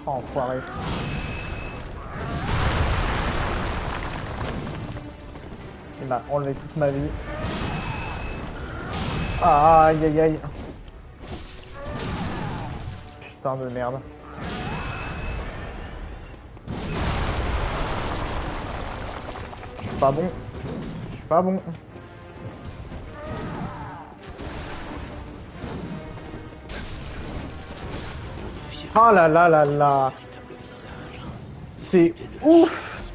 Oh, enfoiré. Il m'a enlevé toute ma vie. Ah, aïe aïe aïe. Putain de merde. Je suis pas bon. Je suis pas bon. Oh là là là là. C'est ouf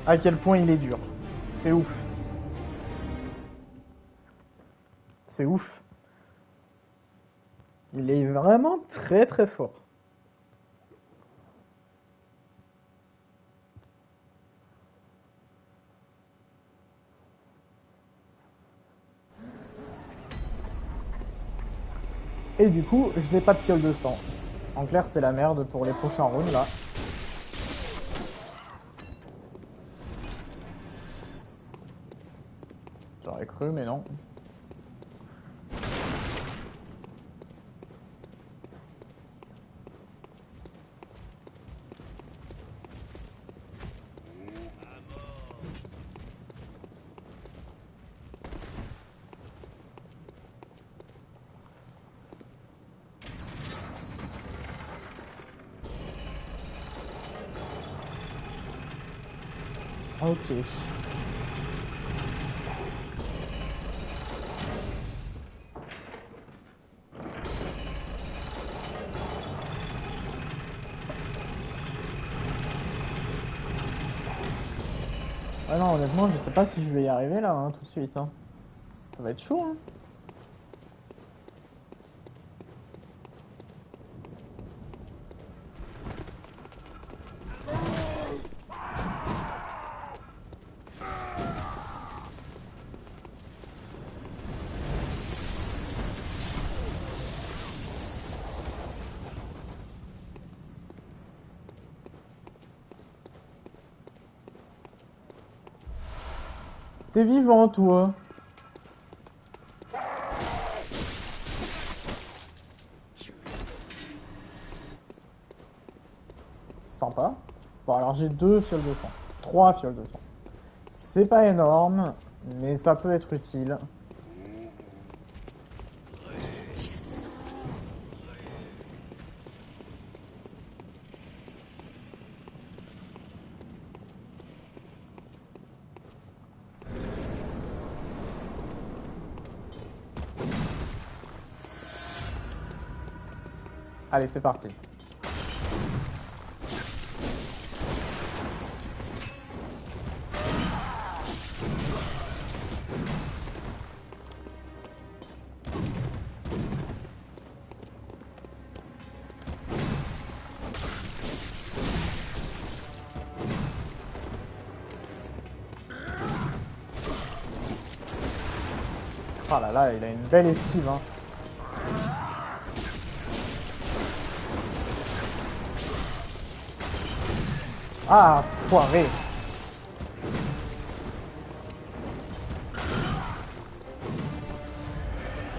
à quel point il est dur. C'est ouf. C'est ouf. Il est vraiment très très fort. Et du coup, je n'ai pas de fiole de sang. En clair, c'est la merde pour les prochains rounds là. J'aurais cru, mais non. Ok. Ah non, honnêtement, je sais pas si je vais y arriver là, hein, tout de suite. Hein. Ça va être chaud, hein. T'es vivant, toi. Sympa. Bon, alors j'ai 2 fioles de sang. 3 fioles de sang. C'est pas énorme, mais ça peut être utile. Allez, c'est parti. Oh là là, il a une belle esquive, hein. Ah, foiré.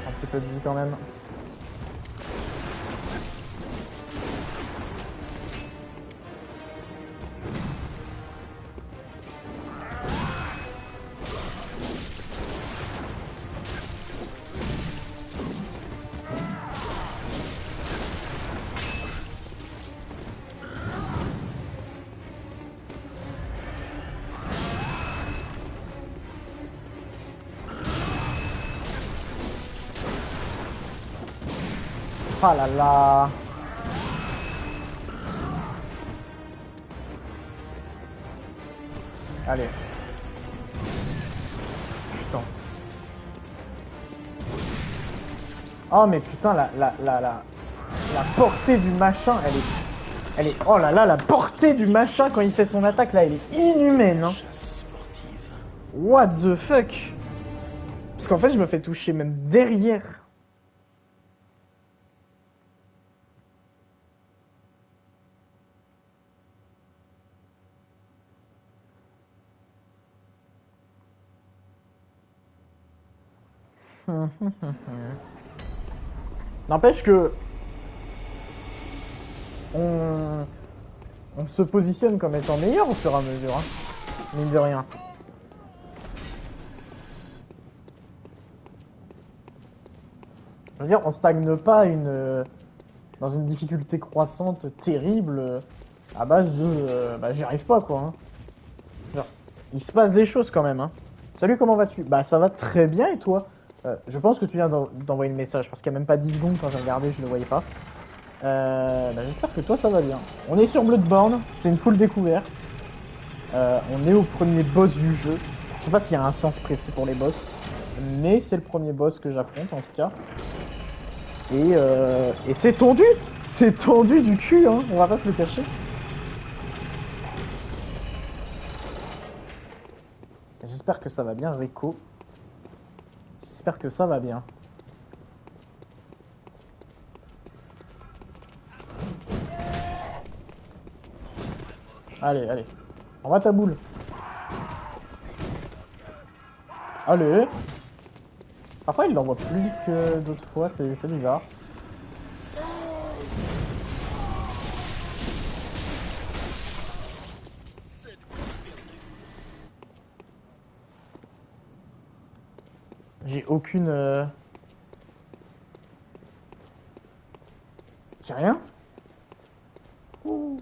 Un petit peu de vie quand même. Ah là là. Allez. Putain. Oh mais putain, la portée du machin, elle est... Oh là là, la portée du machin quand il fait son attaque, là, elle est inhumaine, hein. What the fuck? Parce qu'en fait, je me fais toucher même derrière. N'empêche que on se positionne comme étant meilleur au fur et à mesure, hein. Mine de rien. Je veux dire, on stagne pas dans une difficulté croissante terrible à base de bah j'y arrive pas quoi, hein. Genre, il se passe des choses quand même, hein. Salut, comment vas-tu? Bah ça va très bien et toi? Je pense que tu viens d'envoyer le message parce qu'il n'y a même pas 10 secondes quand j'ai regardé, je ne le voyais pas. Bah, j'espère que toi ça va bien. On est sur Bloodborne, c'est une full découverte. On est au premier boss du jeu. Je sais pas s'il y a un sens précis pour les boss, mais c'est le premier boss que j'affronte en tout cas. Et c'est tendu! C'est tendu du cul, hein, on va pas se le cacher. J'espère que ça va bien, Rico. J'espère que ça va bien. Allez, allez. Envoie ta boule. Allez. Parfois, il l'envoie plus vite que d'autres fois, c'est bizarre. J'ai aucune... J'ai rien. Ouh.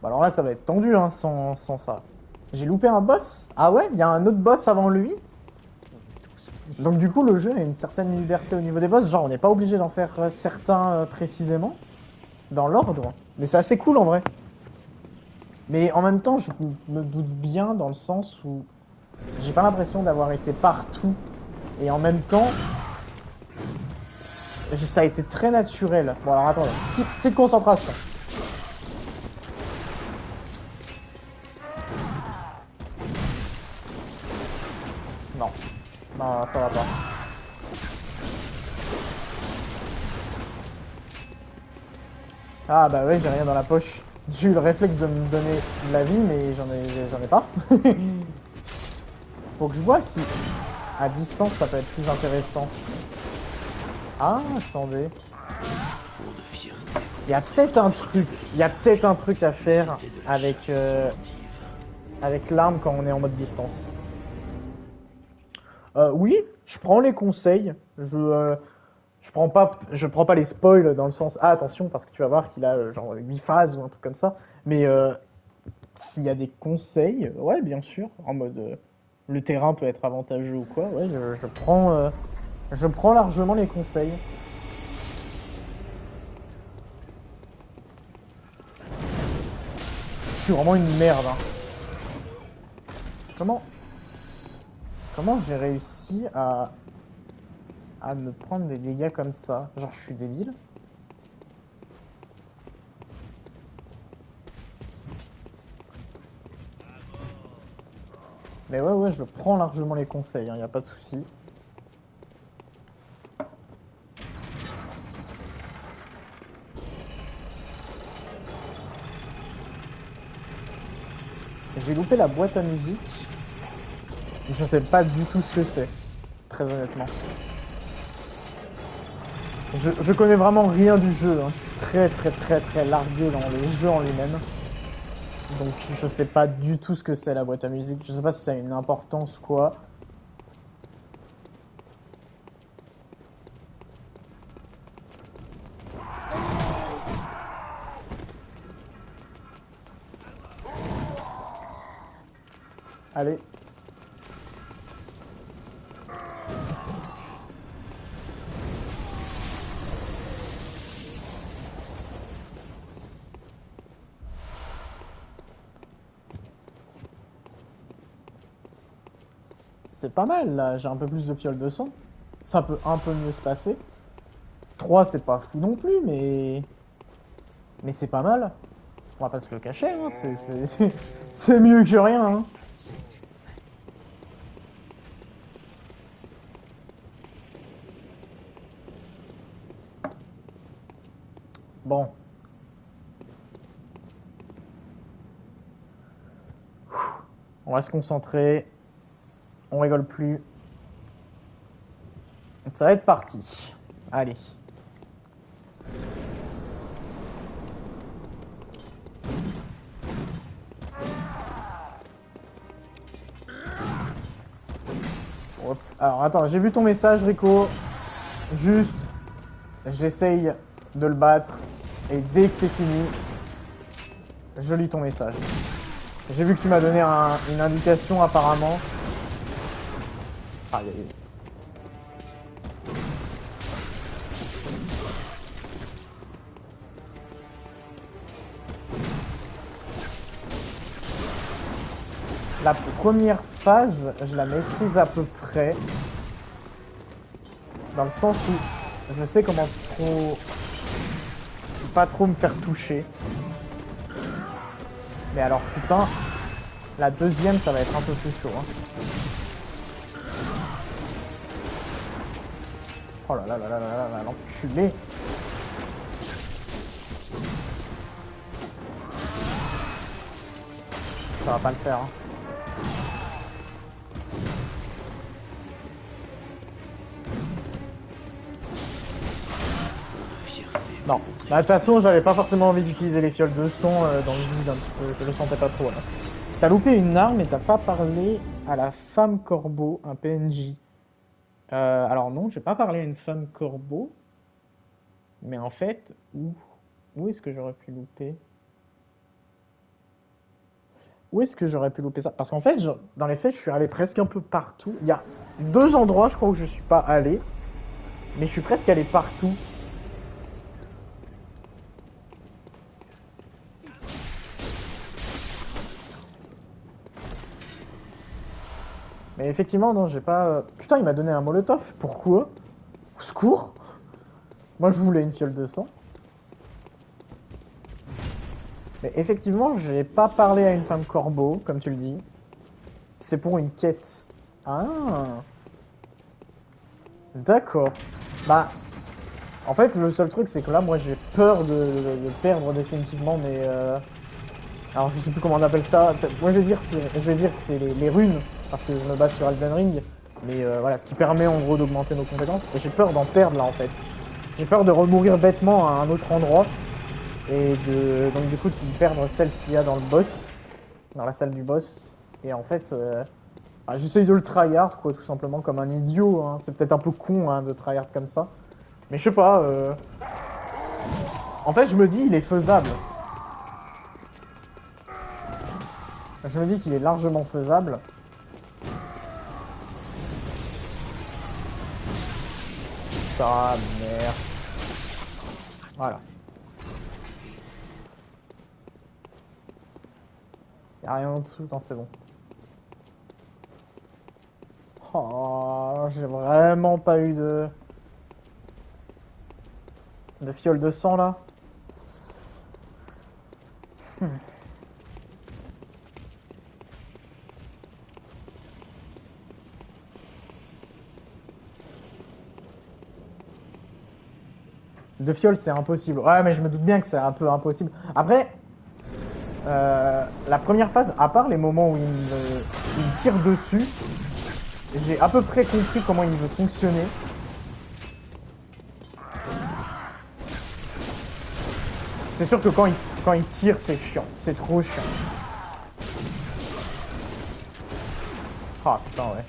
Bah alors là, ça va être tendu, hein, sans ça. J'ai loupé un boss? Ah ouais, il y a un autre boss avant lui? Donc du coup, le jeu a une certaine liberté au niveau des boss. Genre, on n'est pas obligé d'en faire certains précisément, dans l'ordre. Mais c'est assez cool en vrai. Mais en même temps, je me doute bien dans le sens où j'ai pas l'impression d'avoir été partout. Et en même temps, ça a été très naturel. Bon alors attendez, petite concentration. Non. Non, ça va pas. Ah bah ouais, j'ai rien dans la poche. J'ai eu le réflexe de me donner de la vie, mais j'en ai pas. Faut que je vois si à distance ça peut être plus intéressant. Ah, attendez. Pour de fierté. Il y a peut-être un truc. Il y a peut-être un truc à faire avec avec l'arme quand on est en mode distance. Oui, je prends les conseils. Je prends pas les spoils dans le sens ah attention parce que tu vas voir qu'il a genre 8 phases ou un truc comme ça. Mais s'il y a des conseils, ouais bien sûr, en mode le terrain peut être avantageux ou quoi, ouais je prends largement les conseils. Je suis vraiment une merde. Hein. Comment j'ai réussi à me prendre des dégâts comme ça? Genre je suis débile. Mais ouais, je prends largement les conseils, y a pas de souci. J'ai loupé la boîte à musique. Je sais pas du tout ce que c'est, très honnêtement. Je connais vraiment rien du jeu, hein. Je suis très largué dans le jeu en lui-même. Donc je sais pas du tout ce que c'est la boîte à musique, je sais pas si ça a une importance ou quoi. Allez. C'est pas mal là, j'ai un peu plus de fiole de sang. Ça peut un peu mieux se passer. 3 c'est pas fou non plus, mais c'est pas mal. On va pas se le cacher, hein. C'est mieux que rien. Hein. Bon. On va se concentrer. On rigole plus. Ça va être parti. Allez. Hop. Alors attends, j'ai vu ton message Rico. Juste, j'essaye de le battre. Et dès que c'est fini, je lis ton message. J'ai vu que tu m'as donné une indication apparemment. Aïe, aïe, aïe. La première phase, je la maîtrise à peu près. Dans le sens où je sais comment pas trop me faire toucher. Mais alors putain, la deuxième ça va être un peu plus chaud. Hein. Oh là là là là là là là, l'enculé. Ça va pas le faire. Hein. Non, bah, de toute façon j'avais pas forcément envie d'utiliser les fioles de son dans le vide un petit peu, je le sentais pas trop là. T'as loupé une arme et t'as pas parlé à la femme corbeau, un PNJ. Alors non, j'ai pas parlé à une femme corbeau, mais en fait, où est-ce que j'aurais pu louper? Où est-ce que j'aurais pu louper ça? Parce qu'en fait, dans les faits, je suis allé presque un peu partout. Il y a 2 endroits, je crois, où je suis pas allé, mais je suis presque allé partout. Mais effectivement, non, j'ai pas... Putain, il m'a donné un molotov. Pourquoi? Au secours. Moi, je voulais une fiole de sang. Mais effectivement, j'ai pas parlé à une femme corbeau, comme tu le dis. C'est pour une quête. Ah. D'accord. Bah... En fait, le seul truc, c'est que là, moi, j'ai peur de perdre définitivement mes... Alors, je sais plus comment on appelle ça. Moi, je vais dire que c'est les runes parce que je me base sur Elden Ring, mais voilà, ce qui permet en gros d'augmenter nos compétences. Et j'ai peur d'en perdre là en fait. J'ai peur de remourir bêtement à un autre endroit et donc du coup de perdre celle qu'il y a dans le boss, dans la salle du boss. Et en fait, j'essaye de le tryhard quoi, tout simplement comme un idiot. Hein. C'est peut-être un peu con hein, de tryhard comme ça, mais je sais pas. En fait, je me dis il est faisable. Je me dis qu'il est largement faisable. Ah merde. Voilà. Y'a rien en dessous, non c'est bon. Oh, j'ai vraiment pas eu de fiole de sang là. De fiole c'est impossible. Ouais mais je me doute bien que c'est un peu impossible. Après, la première phase, à part les moments où il me tire dessus, j'ai à peu près compris comment il veut fonctionner. C'est sûr que quand il tire, c'est chiant. C'est trop chiant. Ah putain, ouais.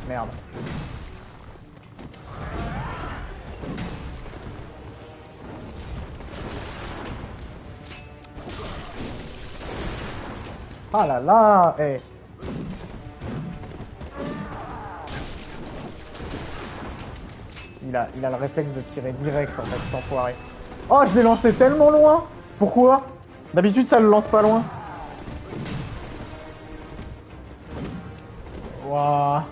Merde. Ah là là, eh. Il a le réflexe de tirer direct en fait, sans foirer. Oh, je l'ai lancé tellement loin. Pourquoi? D'habitude, ça le lance pas loin. Waouh.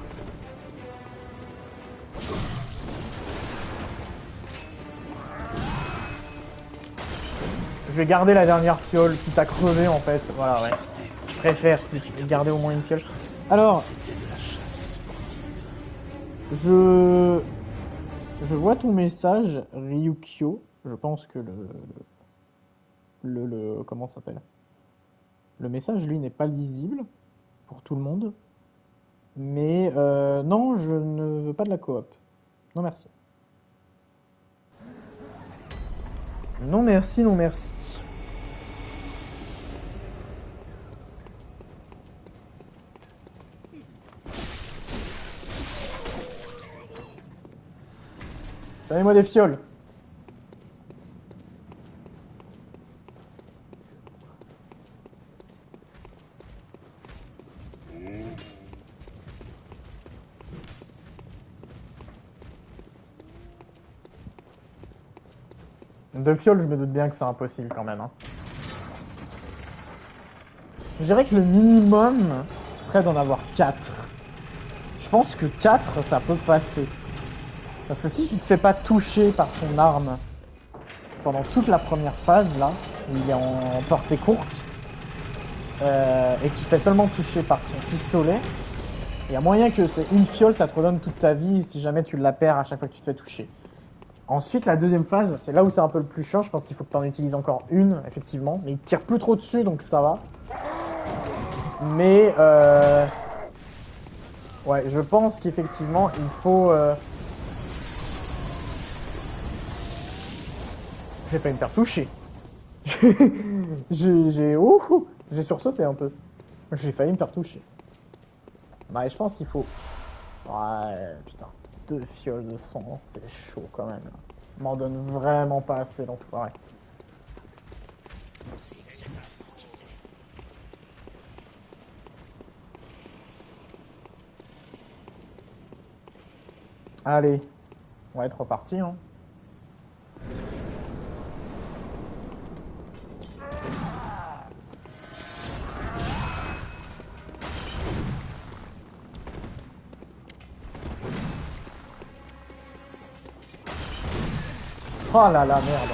Je vais garder la dernière fiole qui t'a crevé en fait. Voilà, ouais. Je préfère garder au moins une fiole. Alors, je vois ton message, Ryukyo. Je pense que comment ça s'appelle? Le message, lui, n'est pas lisible pour tout le monde. Mais non, je ne veux pas de la coop. Non merci. Non merci, non merci. Donnez-moi des fioles. Deux fioles, je me doute bien que c'est impossible quand même. Hein. Je dirais que le minimum serait d'en avoir 4. Je pense que 4, ça peut passer. Parce que si tu te fais pas toucher par son arme pendant toute la première phase, là, où il est en portée courte, et que tu te fais seulement toucher par son pistolet, il y a moyen que c'est une fiole, ça te redonne toute ta vie si jamais tu la perds à chaque fois que tu te fais toucher. Ensuite, la deuxième phase, c'est là où c'est un peu le plus chiant. Je pense qu'il faut que tu en utilises encore une, effectivement. Mais il tire plus trop dessus, donc ça va. Mais, ouais, je pense qu'effectivement, il faut... J'ai failli me faire toucher. J'ai sursauté un peu. J'ai failli me faire toucher. Bah, je pense qu'il faut... Ouais, putain. 2 fioles de sang, c'est chaud quand même. M'en donne vraiment pas assez, l'enfoiré. Allez, on va être reparti, hein. Oh là là, merde.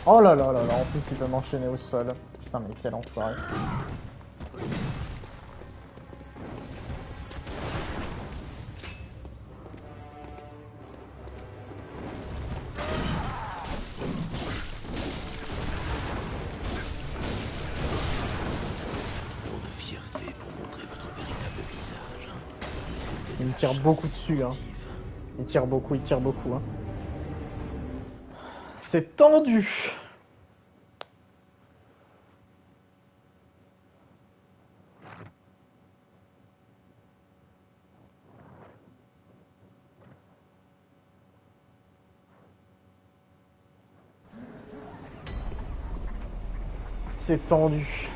Oh là là là là, en plus il peut m'enchaîner au sol. Putain, mais quel enfoiré. tire beaucoup dessus. Hein. Il tire beaucoup, il tire beaucoup. Hein. C'est tendu. C'est tendu.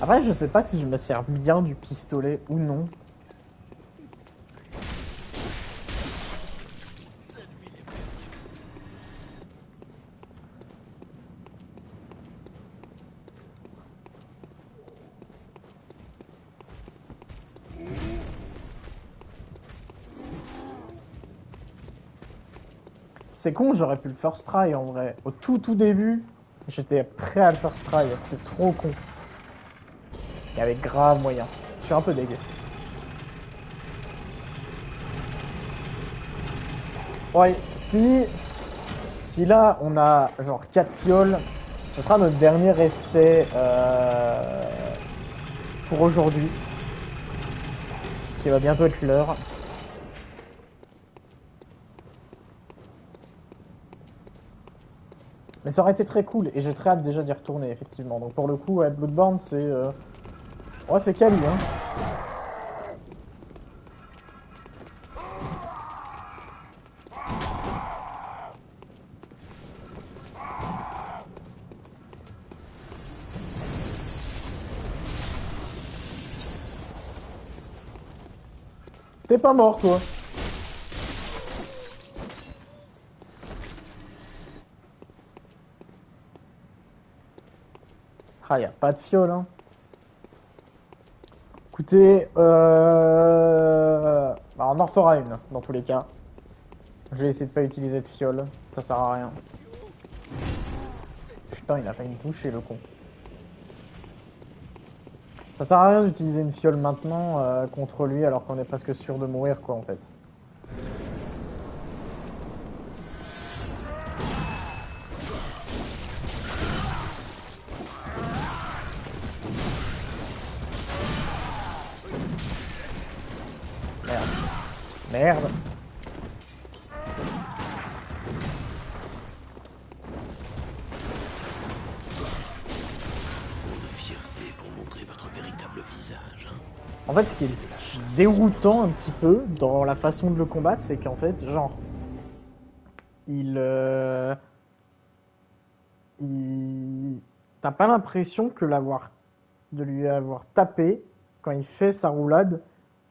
Après, je sais pas si je me sers bien du pistolet ou non. C'est con, j'aurais pu le first try en vrai. Au tout début, j'étais prêt à le first try. C'est trop con. Il y avait grave moyen. Je suis un peu dégueu. Ouais, si là on a genre 4 fioles, ce sera notre dernier essai pour aujourd'hui. Qui va bientôt être l'heure. Mais ça aurait été très cool et j'ai très hâte déjà d'y retourner effectivement. Donc pour le coup, ouais, Bloodborne c'est... Ouais, c'est quali, hein. T'es pas mort, toi. Ah, y a pas de fiole, hein. Écoutez, bah, on en refera une, dans tous les cas. Je vais essayer de pas utiliser de fiole, ça sert à rien. Putain, il a failli me toucher, le con. Ça sert à rien d'utiliser une fiole maintenant contre lui alors qu'on est presque sûr de mourir, quoi, en fait. Merde. En fait, ce qui est déroutant un petit peu dans la façon de le combattre, c'est qu'en fait, genre, t'as pas l'impression que de lui avoir tapé quand il fait sa roulade,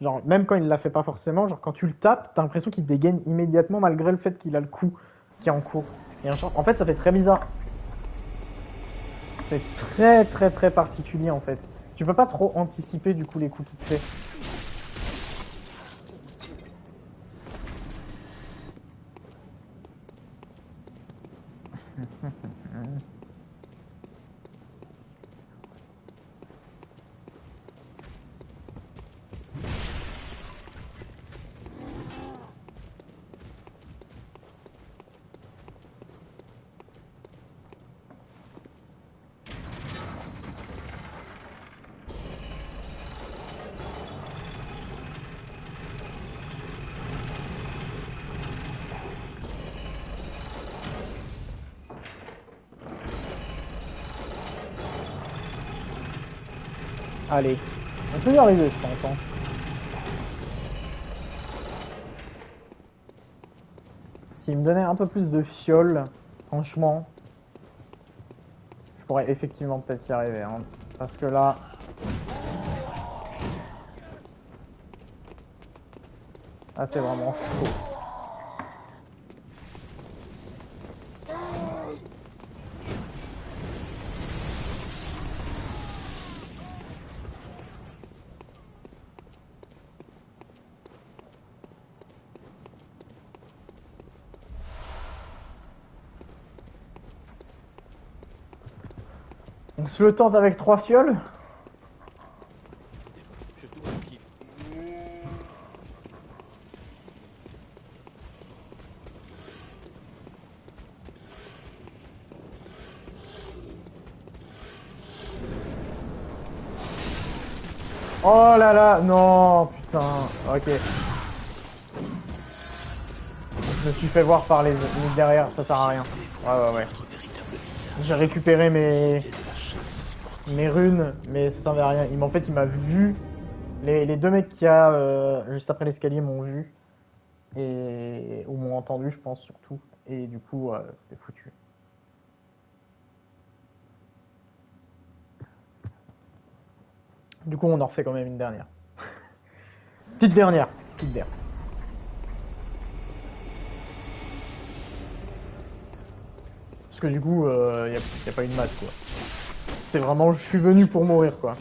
genre, même quand il la fait pas forcément, genre, quand tu le tapes, t'as l'impression qu'il dégaine immédiatement malgré le fait qu'il a le coup qui est en cours. Et en fait, ça fait très bizarre. C'est très très très particulier en fait. Tu peux pas trop anticiper du coup les coups qu'il te fait. Allez, on peut y arriver je pense. Hein. S'il me donnait un peu plus de fiole, franchement, je pourrais effectivement peut-être y arriver. Hein. Parce que là... Là c'est vraiment chaud. On se le tente avec 3 fioles. Oh là là, non, putain, ok. Je me suis fait voir par les derrière, ça sert à rien. Ouais. J'ai récupéré mes runes, mais ça servait à rien. En fait, il m'a vu. Les deux mecs qu'il y a juste après l'escalier m'ont vu. Ou m'ont entendu, je pense, surtout. Et du coup, c'était foutu. Du coup, on en refait quand même une dernière. Petite dernière. Parce que du coup, y a pas eu de match, quoi. C'était vraiment, je suis venu pour mourir, quoi.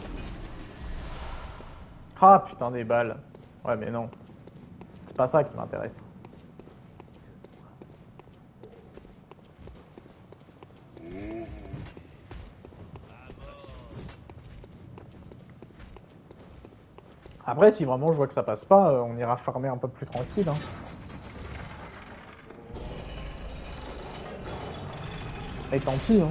Ah, putain, des balles. Ouais, mais non. C'est pas ça qui m'intéresse. Après, si vraiment je vois que ça passe pas, on ira farmer un peu plus tranquille. Hein. Et tant pis. Hein.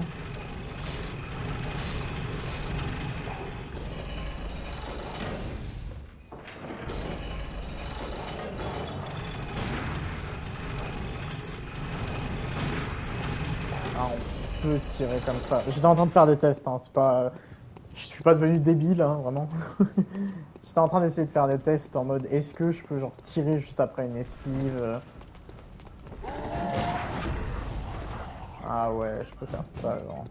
Ah, on peut tirer comme ça. J'étais en train de faire des tests. Hein. C'est pas, je suis pas devenu débile, hein, vraiment. J'étais en train d'essayer de faire des tests en mode est-ce que je peux genre tirer juste après une esquive. Ah ouais, je peux faire ça genre.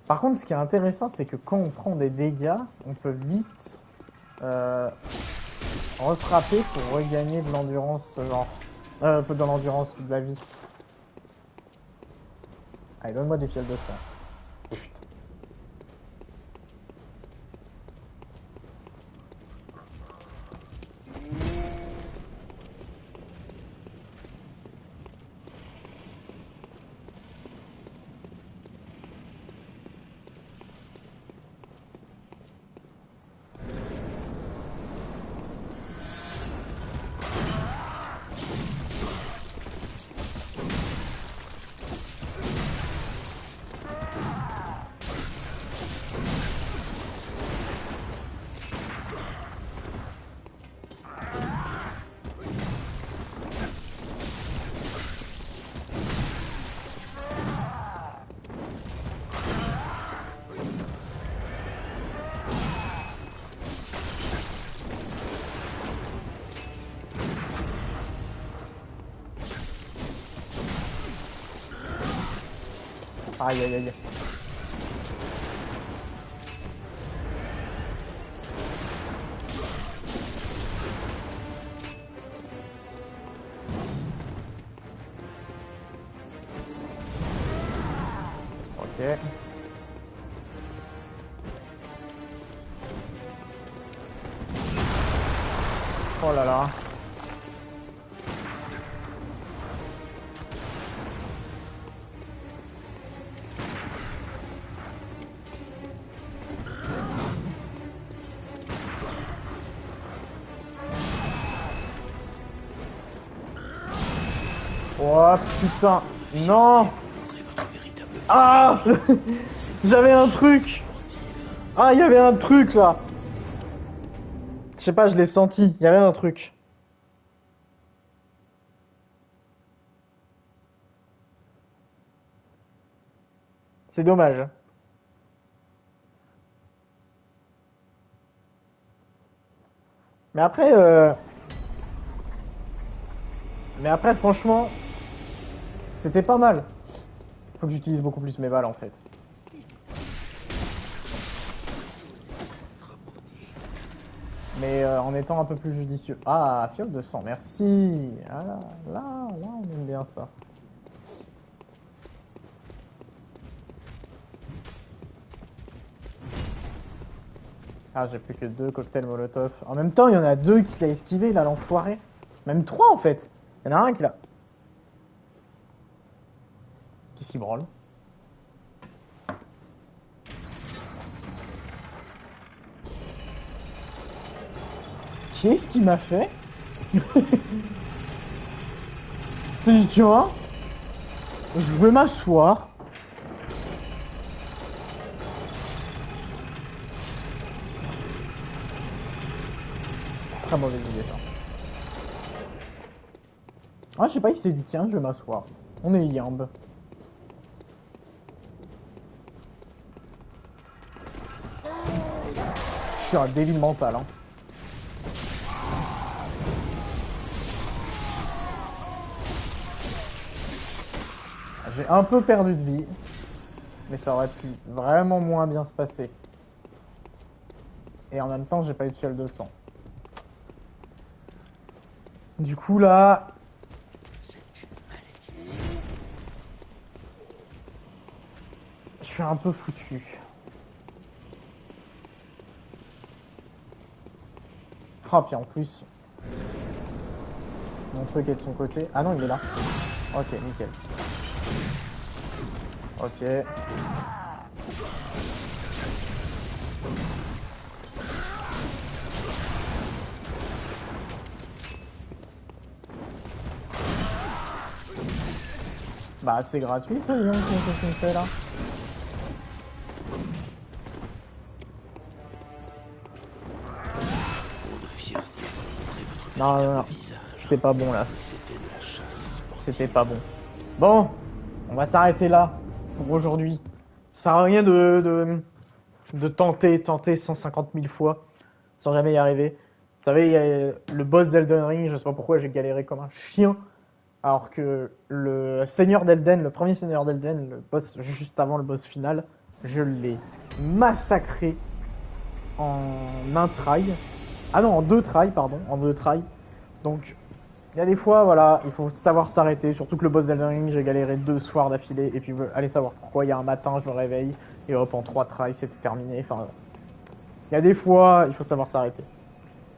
Par contre, ce qui est intéressant, c'est que quand on prend des dégâts, on peut vite refrapper pour regagner de l'endurance, genre. De l'endurance, de la vie. Allez, donne-moi des fioles de sang. Oh, putain. Aïe aïe aïe. Ok. Oh là là. Oh putain. Non. Ah. J'avais un truc. Ah, il y avait un truc là. Je sais pas, je l'ai senti. Il y avait un truc. C'est dommage. Mais après, franchement, c'était pas mal. Faut que j'utilise beaucoup plus mes balles en fait. Mais en étant un peu plus judicieux. Ah, fiole de sang, merci. Ah, là, on aime bien ça. Ah, j'ai plus que 2 cocktails Molotov. En même temps, il y en a 2 qui l'a esquivé, là, l'enfoiré. Même 3 en fait. Il y en a un qui l'a. Qui s'y branle. Qu'est-ce qu'il m'a fait? suis dit, tiens, je vais m'asseoir. Très mauvaise idée, ça. Ah, je sais pas, il s'est dit, tiens, je vais m'asseoir. On est yamb. Je suis un débile mental, hein. J'ai un peu perdu de vie, mais ça aurait pu vraiment moins bien se passer. Et en même temps, j'ai pas eu de fiole de sang. Du coup, là... je suis un peu foutu. Ah, puis en plus... mon truc est de son côté. Ah non, il est là. Ok, nickel. Ok. Bah, c'est gratuit, ça, disons, qu'est-ce qu'il me fait, là? Non, non, non. C'était pas bon, là. C'était pas bon. Bon, on va s'arrêter là pour aujourd'hui. Ça sert à rien de tenter 150 000 fois sans jamais y arriver. Vous savez, il y a le boss d'Elden Ring, je sais pas pourquoi j'ai galéré comme un chien. Alors que le seigneur d'Elden, le premier seigneur d'Elden, le boss juste avant le boss final, je l'ai massacré en un try. Ah non, en 2 tries, pardon, en 2 tries. Donc, il y a des fois, voilà, il faut savoir s'arrêter. Surtout que le boss d'Elden Ring, j'ai galéré 2 soirs d'affilée. Et puis, allez savoir pourquoi. Il y a un matin, je me réveille. Et hop, en 3 tries, c'était terminé. Enfin, il y a des fois, il faut savoir s'arrêter.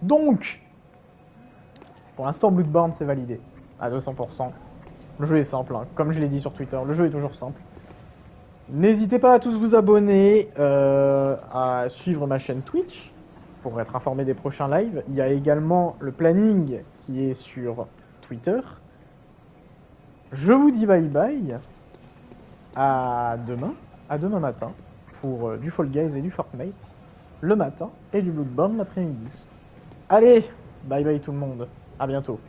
Donc, pour l'instant, Bloodborne, c'est validé. À 200%. Le jeu est simple, hein. Comme je l'ai dit sur Twitter, le jeu est toujours simple. N'hésitez pas à tous vous abonner, à suivre ma chaîne Twitch pour être informé des prochains lives. Il y a également le planning qui est sur Twitter. Je vous dis bye bye. À demain matin pour du Fall Guys et du Fortnite le matin et du Bloodborne l'après-midi. Allez, bye bye tout le monde. À bientôt.